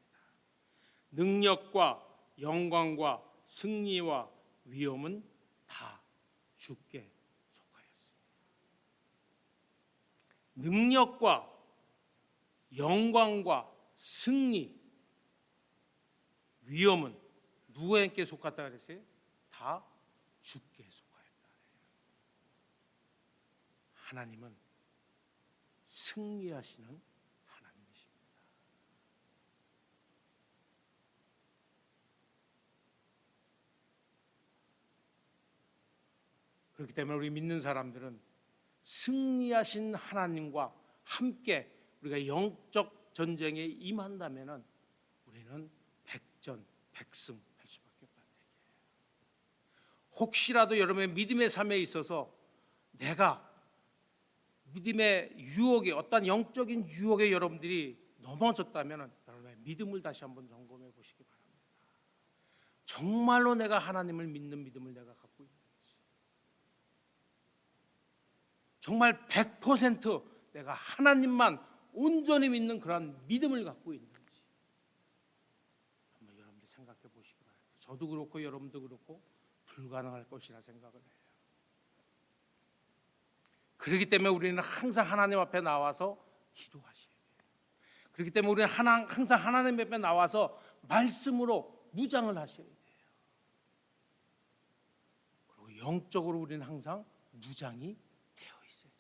Speaker 1: 능력과 영광과 승리와 위엄은 다 주께 속하였습니다. 능력과 영광과 승리, 위엄은 누구에게 속했다 그랬어요? 다 주께 속하였다. 하나님은 승리하시는 하나님이십니다. 그렇기 때문에 우리 믿는 사람들은 승리하신 하나님과 함께 우리가 영적 전쟁에 임한다면 우리는 백전백승 할 수밖에 없다는 얘기예요. 혹시라도 여러분의 믿음의 삶에 있어서 내가 믿음의 유혹에, 어떤 영적인 유혹에 여러분들이 넘어졌다면 여러분의 믿음을 다시 한번 점검해 보시기 바랍니다. 정말로 내가 하나님을 믿는 믿음을 내가 갖고 있는지, 정말 100% 내가 하나님만 온전히 믿는 그런 믿음을 갖고 있는지 한번 여러분들 생각해 보시기 바랍니다. 저도 그렇고 여러분도 그렇고 불가능할 것이라 생각을 해요. 그렇기 때문에 우리는 항상 하나님 앞에 나와서 기도하셔야 돼요. 그렇기 때문에 우리는 항상 하나님 앞에 나와서 말씀으로 무장을 하셔야 돼요. 그리고 영적으로 우리는 항상 무장이 되어 있어야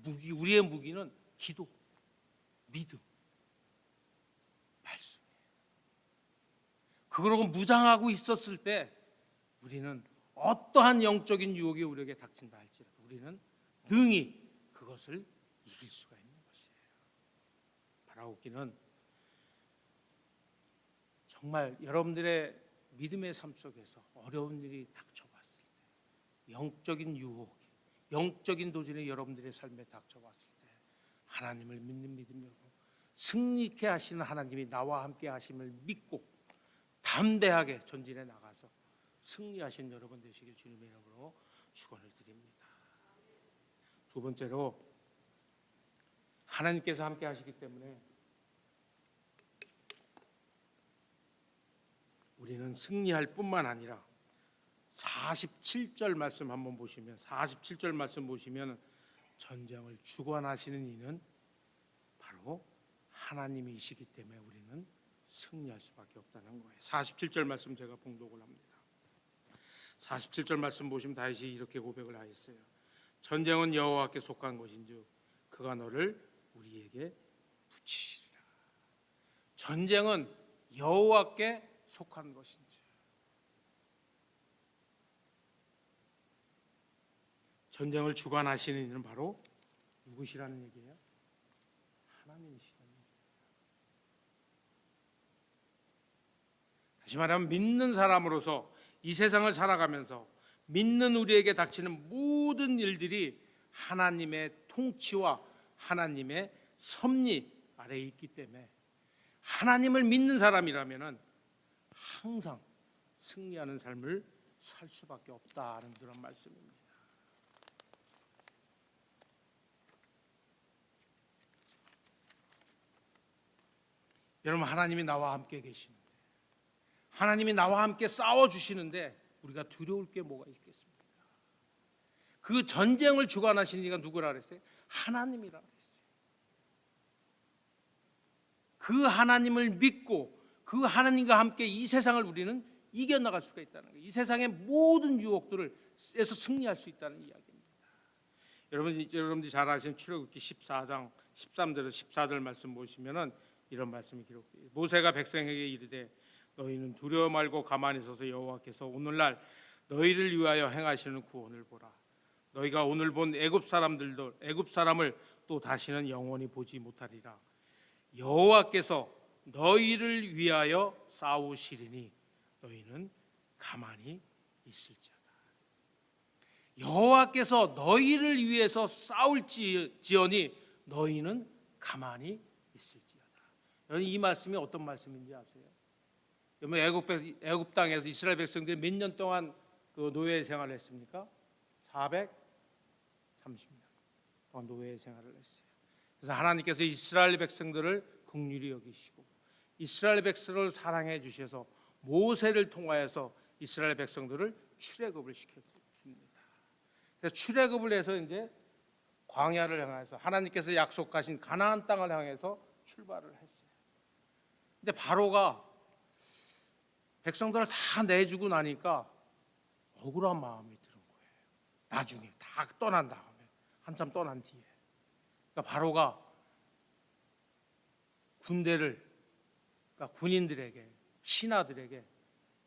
Speaker 1: 되는 거예요. 우리의 무기는 기도, 믿음, 말씀이에요. 그러고 무장하고 있었을 때 우리는 어떠한 영적인 유혹이 우리에게 닥친다 할지라도 우리는 능히 그것을 이길 수가 있는 것이에요. 바라옵기는 정말 여러분들의 믿음의 삶 속에서 어려운 일이 닥쳐왔을 때, 영적인 유혹, 영적인 도전이 여러분들의 삶에 닥쳐왔을 때 하나님을 믿는 믿음으로 승리케 하시는 하나님이 나와 함께 하심을 믿고 담대하게 전진해 나가서 승리하신 여러분 되시길 주님의 이름으로 축원을 드립니다. 두 번째로 하나님께서 함께 하시기 때문에 우리는 승리할 뿐만 아니라 47절 말씀 한번 보시면 47절 말씀 보시면 전쟁을 주관하시는 이는 바로 하나님이시기 때문에 우리는 승리할 수밖에 없다는 거예요. 47절 말씀 제가 봉독을 합니다. 47절 말씀 보시면 다윗이 이렇게 고백을 하였어요. 전쟁은 여호와께 속한 것인즉 그가 너를 우리에게 붙이시리라. 전쟁은 여호와께 속한 것인지, 전쟁을 주관하시는 이는 바로 누구시라는 얘기예요? 하나님이시라는 얘기예요. 다시 말하면 믿는 사람으로서 이 세상을 살아가면서 믿는 우리에게 닥치는 모든 일들이 하나님의 통치와 하나님의 섭리 아래에 있기 때문에 하나님을 믿는 사람이라면 항상 승리하는 삶을 살 수밖에 없다는 그런 말씀입니다. 여러분, 하나님이 나와 함께 계시는데, 하나님이 나와 함께 싸워주시는데 우리가 두려울 게 뭐가 있겠습니까? 그 전쟁을 주관하신 이가 누구라 그랬어요? 하나님이라 그랬어요. 그 하나님을 믿고 그 하나님과 함께 이 세상을 우리는 이겨나갈 수가 있다는 거예요. 이 세상의 모든 유혹들에서 승리할 수 있다는 이야기입니다. 여러분들이 잘 아시는 출애굽기 14장 13절에서 14절 말씀 보시면은 이런 말씀이 기록돼요. 모세가 백성에게 이르되 너희는 두려워 말고 가만히 서서 여호와께서 오늘날 너희를 위하여 행하시는 구원을 보라. 너희가 오늘 본 애굽 사람을 또 다시는 영원히 보지 못하리라. 여호와께서 너희를 위하여 싸우시리니 너희는 가만히 있을지어다. 여호와께서 너희를 위해서 싸울지어니 너희는 가만히 있을지어다. 여러분, 이 말씀이 어떤 말씀인지 아세요? 여러분, 애굽 땅에서 이스라엘 백성들이 몇 년 동안 그 노예 생활을 했습니까? 430년 동안 노예 생활을 했어요. 그래서 하나님께서 이스라엘 백성들을 긍휼히 여기시고 이스라엘 백성을 사랑해 주셔서 모세를 통하여서 이스라엘 백성들을 출애굽을 시켜줍니다. 그래서 출애굽을 해서 이제 광야를 향해서 하나님께서 약속하신 가나안 땅을 향해서 출발을 했어요. 근데 바로가 백성들을 다 내주고 나니까 억울한 마음이 드는 거예요. 나중에 다 떠난 다음에 한참 떠난 뒤에 그러니까 바로가 군대를, 그러니까 군인들에게, 신하들에게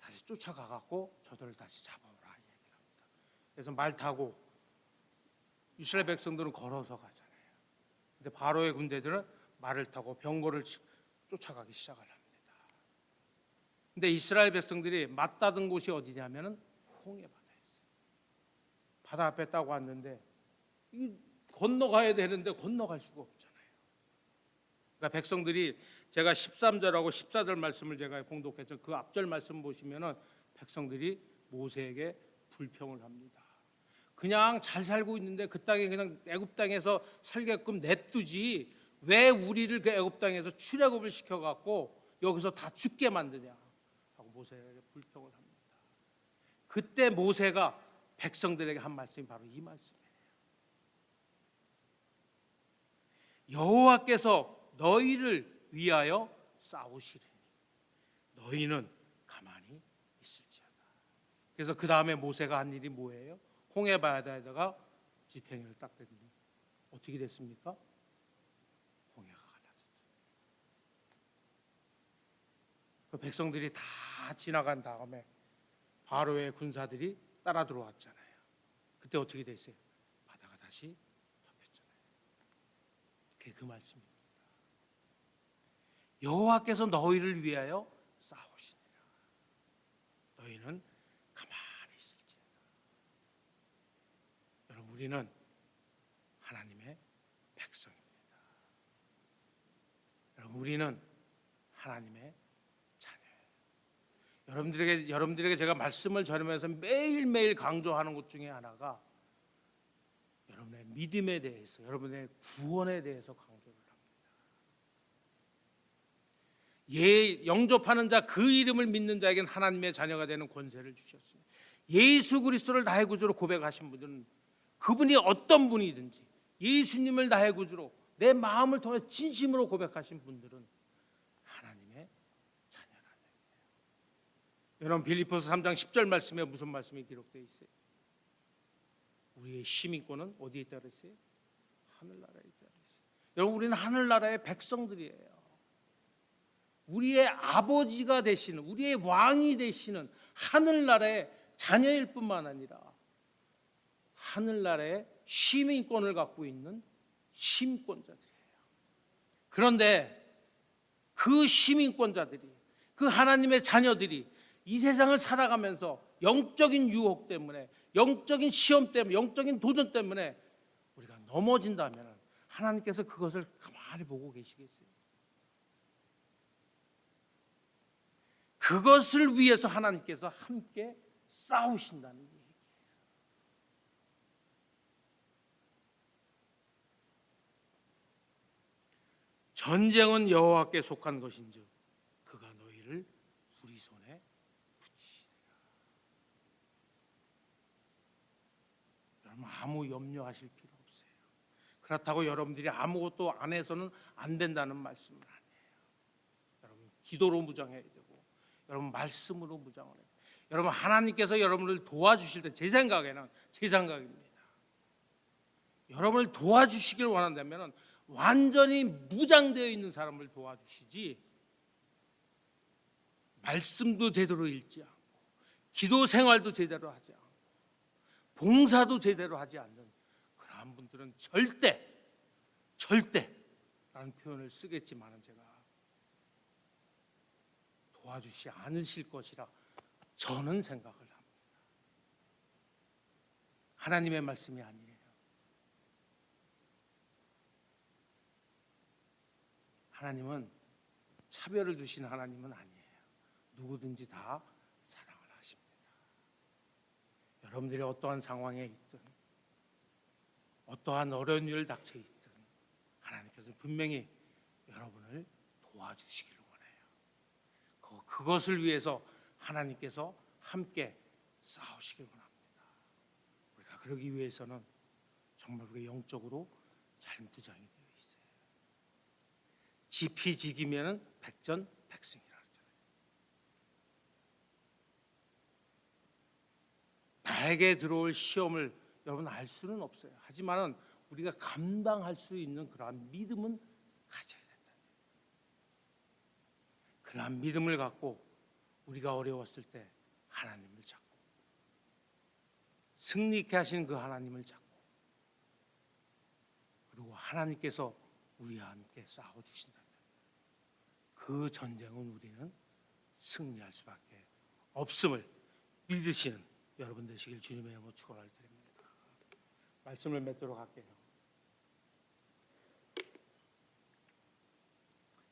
Speaker 1: 다시 쫓아가 갖고 저들을 다시 잡아오라 얘기를 합니다. 그래서 말 타고 이스라엘 백성들은 걸어서 가잖아요. 근데 바로의 군대들은 말을 타고 병거를 쫓아가기 시작을 합니다. 근데 이스라엘 백성들이 맞닿은 곳이 어디냐면은 홍해 바다였어요. 바다 앞에 딱 왔는데 이 건너가야 되는데 건너갈 수가 없잖아요. 그러니까 백성들이, 제가 13절하고 14절 말씀을 제가 공독해서 그 앞절 말씀 보시면은 백성들이 모세에게 불평을 합니다. 그냥 잘 살고 있는데 그 땅에 그냥 애굽 땅에서 살게끔 냅두지 왜 우리를 그 애굽 땅에서 출애굽을 시켜 갖고 여기서 다 죽게 만드냐 하고 모세에게 불평을 합니다. 그때 모세가 백성들에게 한 말씀이 바로 이 말씀이에요. 여호와께서 너희를 위하여 싸우시리니 너희는 가만히 있을지어다. 그래서 그 다음에 모세가 한 일이 뭐예요? 홍해 바다에다가 지팡이를 딱 댔더니 어떻게 됐습니까? 홍해가 갈라졌죠. 그 백성들이 다 지나간 다음에 바로의 군사들이 따라 들어왔잖아요. 그때 어떻게 됐어요? 바다가 다시 덮였잖아요. 그게 그 말씀입니다. 여호와께서 너희를 위하여 싸우시니라. 너희는 가만히 있을지어다. 여러분, 우리는 하나님의 백성입니다. 여러분, 우리는 하나님의 자녀예요. 여러분들에게 제가 말씀을 전하면서 매일매일 강조하는 것 중에 하나가 여러분의 믿음에 대해서, 여러분의 구원에 대해서 강조를 합니다. 영접하는 자, 그 이름을 믿는 자에게는 하나님의 자녀가 되는 권세를 주셨습니다. 예수 그리스도를 나의 구주로 고백하신 분들은, 그분이 어떤 분이든지 예수님을 나의 구주로 내 마음을 통해 진심으로 고백하신 분들은 하나님의 자녀라는 얘기예요. 여러분, 빌립보서 3장 10절 말씀에 무슨 말씀이 기록되어 있어요? 우리의 시민권은 어디에 있다 그랬어요? 하늘나라에 있다 그랬어요. 여러분, 우리는 하늘나라의 백성들이에요. 우리의 아버지가 되시는, 우리의 왕이 되시는 하늘나라의 자녀일 뿐만 아니라 하늘나라의 시민권을 갖고 있는 시민권자들이에요. 그런데 그 시민권자들이, 그 하나님의 자녀들이 이 세상을 살아가면서 영적인 유혹 때문에, 영적인 시험 때문에, 영적인 도전 때문에 우리가 넘어진다면 하나님께서 그것을 가만히 보고 계시겠어요? 그것을 위해서 하나님께서 함께 싸우신다는 얘기예요. 전쟁은 여호와께 속한 것인즉 그가 너희를 우리 손에 붙이시리라. 여러분, 아무 염려하실 필요 없어요. 그렇다고 여러분들이 아무것도 안 해서는 안 된다는 말씀은 아니에요. 여러분, 기도로 무장해야 되고, 여러분 말씀으로 무장을 해요. 여러분, 하나님께서 여러분을 도와주실 때, 제 생각입니다. 여러분을 도와주시길 원한다면 완전히 무장되어 있는 사람을 도와주시지, 말씀도 제대로 읽지 않고 기도 생활도 제대로 하지 않고 봉사도 제대로 하지 않는 그러한 분들은 절대라는 표현을 쓰겠지만은 제가 도와주시 않으실 것이라 저는 생각을 합니다. 하나님의 말씀이 아니에요. 하나님은 차별을 두신 하나님은 아니에요. 누구든지 다 사랑을 하십니다. 여러분들이 어떠한 상황에 있든, 어떠한 어려운 일을 닥쳐 있든 하나님께서는 분명히 여러분을 도와주시기를 원해요. 그것을 위해서 하나님께서 함께 싸우시길 원합니다. 우리가 그러기 위해서는 정말 우리가 영적으로 잘 무장이 되어 있어요. 지피지기면은 백전백승이라 그러잖아요. 나에게 들어올 시험을 여러분 알 수는 없어요. 하지만은 우리가 감당할 수 있는 그러한 믿음은 가져야 된다. 그러한 믿음을 갖고 우리가 어려웠을 때 하나님을 찾고 승리케 하신 그 하나님을 찾고 그리고 하나님께서 우리와 함께 싸워주신다면 그 전쟁은 우리는 승리할 수밖에 없음을 믿으시는 여러분 되시길 주님의 이름으로 축원을 드립니다. 말씀을 맺도록 할게요.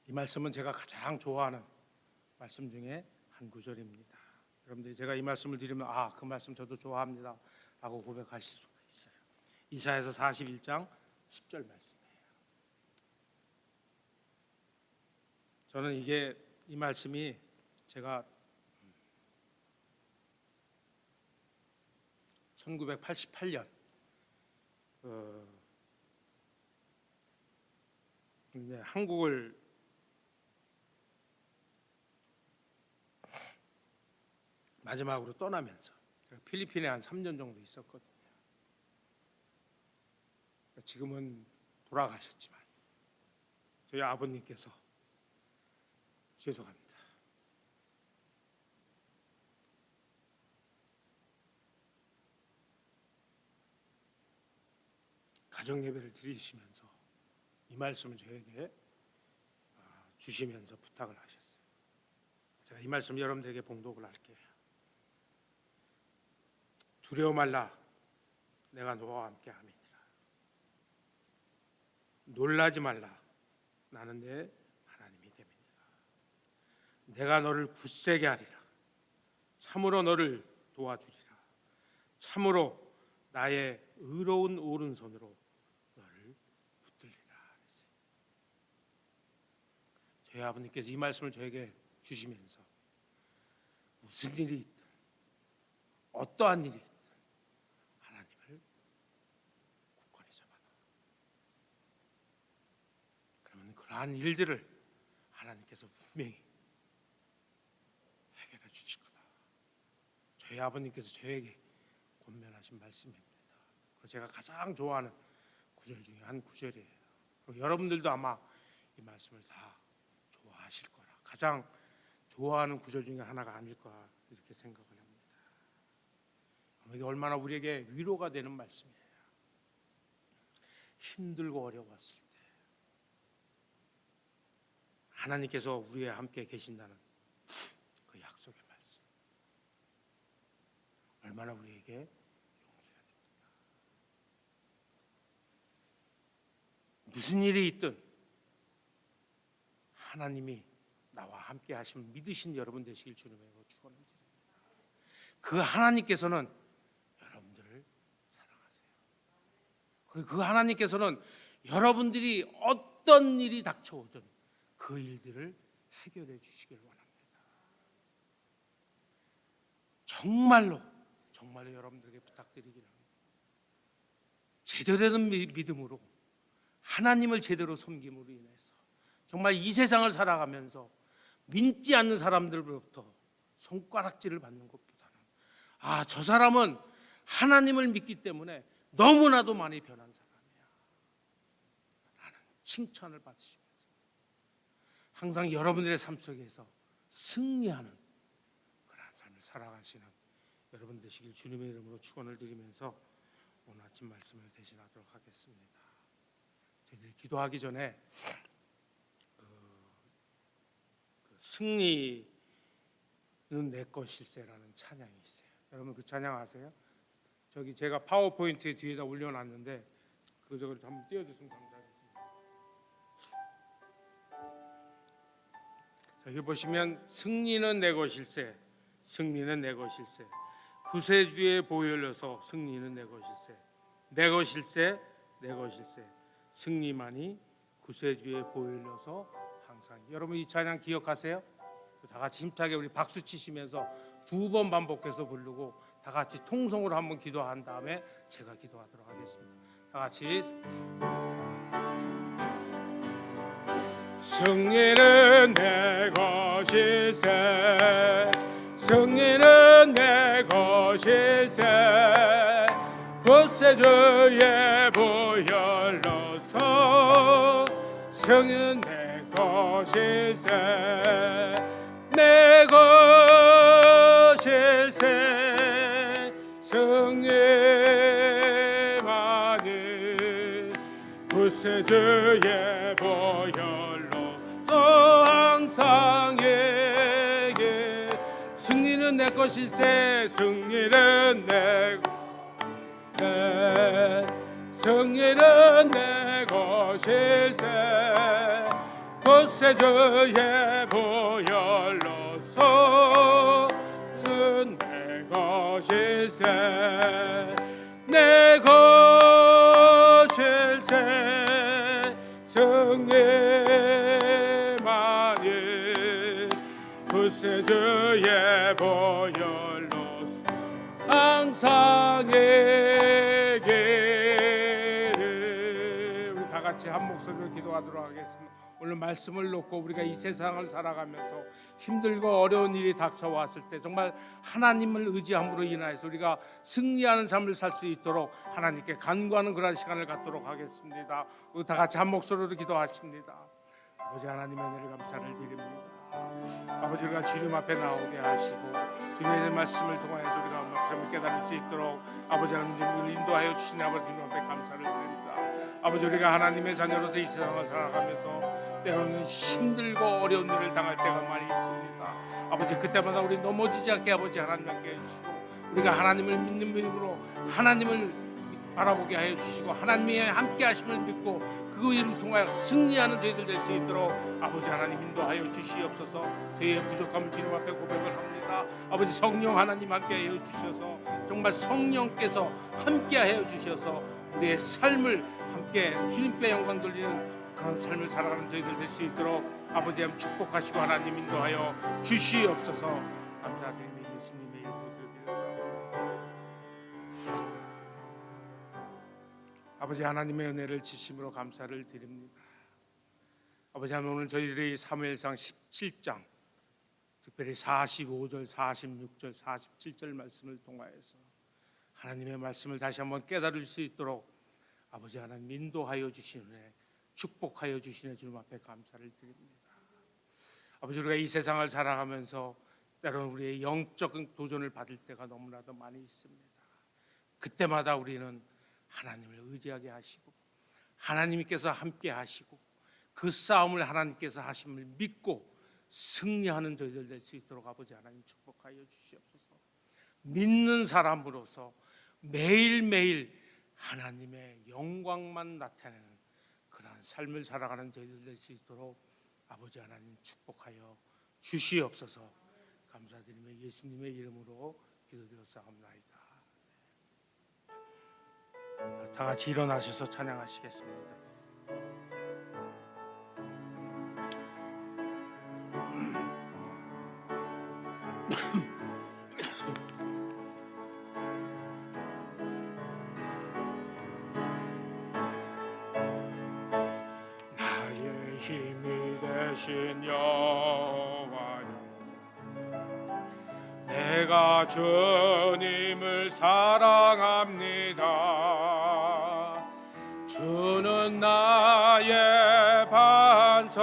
Speaker 1: 이 말씀은 제가 가장 좋아하는 말씀 중에 한 구절입니다. 여러분들이 제가 이 말씀을 드리면 그 말씀 저도 좋아합니다 라고 고백하실 수가 있어요. 이사야서 41장 10절 말씀이에요. 저는 이 말씀이 제가 1988년 한국을 마지막으로 떠나면서 필리핀에 한 3년 정도 있었거든요. 지금은 돌아가셨지만 저희 아버님께서 죄송합니다. 가정 예배를 드리시면서 이 말씀을 저에게 주시면서 부탁을 하셨어요. 제가 이 말씀 여러분들에게 봉독을 할게요. 두려워 말라, 내가 너와 함께 함이니라. 놀라지 말라, 나는 내 하나님이 됨이니라. 내가 너를 굳세게 하리라. 참으로 너를 도와주리라. 참으로 나의 의로운 오른손으로 너를 붙들리라. 저희 아버님께서 이 말씀을 저에게 주시면서 무슨 일이 있든 어떠한 일이 있든 하나님을 굳건히 잡아라. 그러면 그러한 일들을 하나님께서 분명히 해결해 주실 거다. 저희 아버님께서 저에게 권면하신 말씀입니다. 제가 가장 좋아하는 구절 중에 한 구절이에요. 그리고 여러분들도 아마 이 말씀을 다 좋아하실 거라, 가장 좋아하는 구절 중에 하나가 아닐까 이렇게 생각을 합니다. 이게 얼마나 우리에게 위로가 되는 말씀이에요. 힘들고 어려웠을 때 하나님께서 우리와 함께 계신다는 그 약속의 말씀, 얼마나 우리에게 용기가 됩니까? 무슨 일이 있든 하나님이 나와 함께 하시면 믿으신 여러분 되시길 주님의 이름으로 축원합니다. 그 하나님께서는 여러분들을 사랑하세요. 그리고 그 하나님께서는 여러분들이 어떤 일이 닥쳐오든 그 일들을 해결해 주시길 원합니다. 정말로 여러분들에게 부탁드리기를 합니다. 제대로 된 믿음으로 하나님을 제대로 섬김으로 인해서 정말 이 세상을 살아가면서 믿지 않는 사람들로부터 손가락질을 받는 것보다는 저 사람은 하나님을 믿기 때문에 너무나도 많이 변한 사람이야 라는 칭찬을 받으시면서 항상 여러분들의 삶 속에서 승리하는 그런 삶을 살아가시는 여러분 되시길 주님의 이름으로 축원을 드리면서 오늘 아침 말씀을 대신하도록 하겠습니다. 저희들이 기도하기 전에 승리는 내 것일세라는 찬양이 있어요. 여러분 그 찬양 아세요? 저기 제가 파워포인트 뒤에다 올려놨는데 그걸 한번 띄워주시면 감사하겠습니다. 여기 보시면 승리는 내 것일세, 승리는 내 것일세, 구세주의 보혈 흘려서 승리는 내 것일세, 내 것일세, 내 것일세, 승리만이 구세주의 보혈 흘려서 항상. 여러분 이 찬양 기억하세요? 다 같이 힘차게 우리 박수 치시면서 2번 반복해서 부르고 다 같이 통성으로 한번 기도한 다음에 제가 기도하도록 하겠습니다. 다 같이. 승리는 내 것일세, 승리는 내 것일세, 곳에 주의 보혈로서 성은 내 것일세 내 것일세 성령만이 곳에 주의 보혈로서 항상 얘기 승리는 내 것일세 승리는 내 승리는 내 것일세 곳에 주의 보혈로서 내 것일세 내 것일세 승리만이 곳에 주의 보혈로서 항상 얘기를 우리 다 같이 한 목소리로 기도하도록 하겠습니다. 오늘 말씀을 놓고 우리가 이 세상을 살아가면서 힘들고 어려운 일이 닥쳐왔을 때 정말 하나님을 의지함으로 인하여서 우리가 승리하는 삶을 살 수 있도록 하나님께 간구하는 그런 시간을 갖도록 하겠습니다. 우리 다 같이 한 목소리로 기도하십니다. 아버지 하나님의 은혜를 감사를 드립니다. 아버지 우리가 주님 앞에 나오게 하시고 주님의 말씀을 통하여서 우리가 말씀을 깨달을 수 있도록 아버지 하나님을 인도하여 주신 아버지 주님 앞에 감사를 드립니다. 아버지 우리가 하나님의 자녀로서 이 세상을 살아가면서 때로는 힘들고 어려운 일을 당할 때가 많이 있습니다. 아버지 그때마다 우리 넘어지지 않게 아버지 하나님 함께 해주시고 우리가 하나님을 믿는 믿음으로 하나님을 바라보게 하여 주시고 하나님의 함께 하심을 믿고 그 일을 통하여 승리하는 저희들 될 수 있도록 아버지 하나님 인도하여 주시옵소서. 저희의 부족함을 주님 앞에 고백을 합니다. 아버지 성령 하나님 함께 하여 주셔서 정말 성령께서 함께 하여 주셔서 우리의 삶을 함께 주님께 영광 돌리는 그런 삶을 살아가는 저희들 될 수 있도록 아버지 하나님 축복하시고 하나님 인도하여 주시옵소서. 감사드리며 예수님의 이름으로 기도드렸습니다. 아버지 하나님의 은혜를 지심으로 감사를 드립니다. 아버지 하나님 오늘 저희들이 사무엘상 17장 특별히 45절, 46절, 47절 말씀을 통하여서 하나님의 말씀을 다시 한번 깨달을 수 있도록 아버지 하나님 인도하여 주시는 축복하여 주시는 주님 앞에 감사를 드립니다. 아버지 우리가 이 세상을 살아가면서 때로는 우리의 영적인 도전을 받을 때가 너무나도 많이 있습니다. 그때마다 우리는 하나님을 의지하게 하시고 하나님께서 함께 하시고 그 싸움을 하나님께서 하심을 믿고 승리하는 저희들 될 수 있도록 아버지 하나님 축복하여 주시옵소서. 믿는 사람으로서 매일매일 하나님의 영광만 나타내는 그러한 삶을 살아가는 저희들 될 수 있도록 아버지 하나님 축복하여 주시옵소서. 감사드리며 예수님의 이름으로 기도드렸사옵나이다. 다 같이 일어나셔서 찬양하시겠습니다. 나의 힘이 되신 여호와여 내가 주님을 사랑합니다. 주는 나의 반석이시며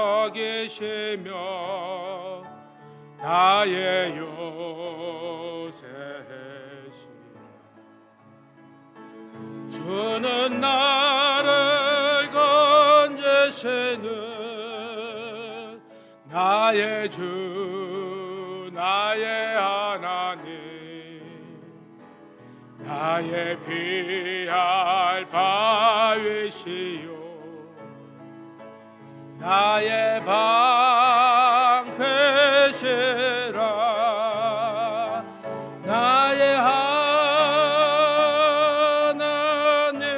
Speaker 1: 나의 요새시라. 주는 나를 건지시는 나의 주 나의 하나님 나의 피할 바위시요 나의 방패시라. 나의 하나님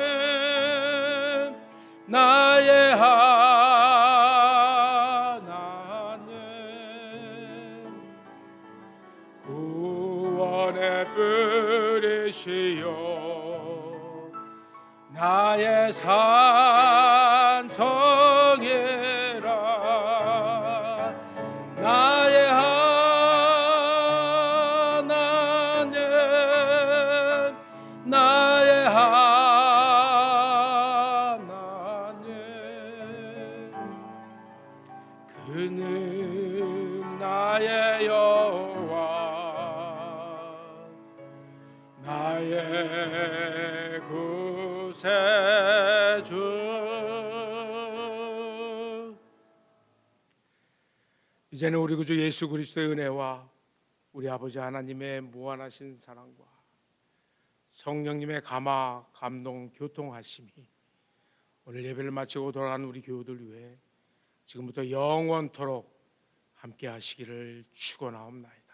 Speaker 1: 나의 하나님 구원의 뿌리시요 나의 산성이라. 나의 하나님 나의 하나님 내 구세주. 이제는 우리 구주 예수 그리스도의 은혜와 우리 아버지 하나님의 무한하신 사랑과 성령님의 감화, 감동, 교통하심이 오늘 예배를 마치고 돌아가는 우리 교우들 위해 지금부터 영원토록 함께 하시기를 축원하옵나이다.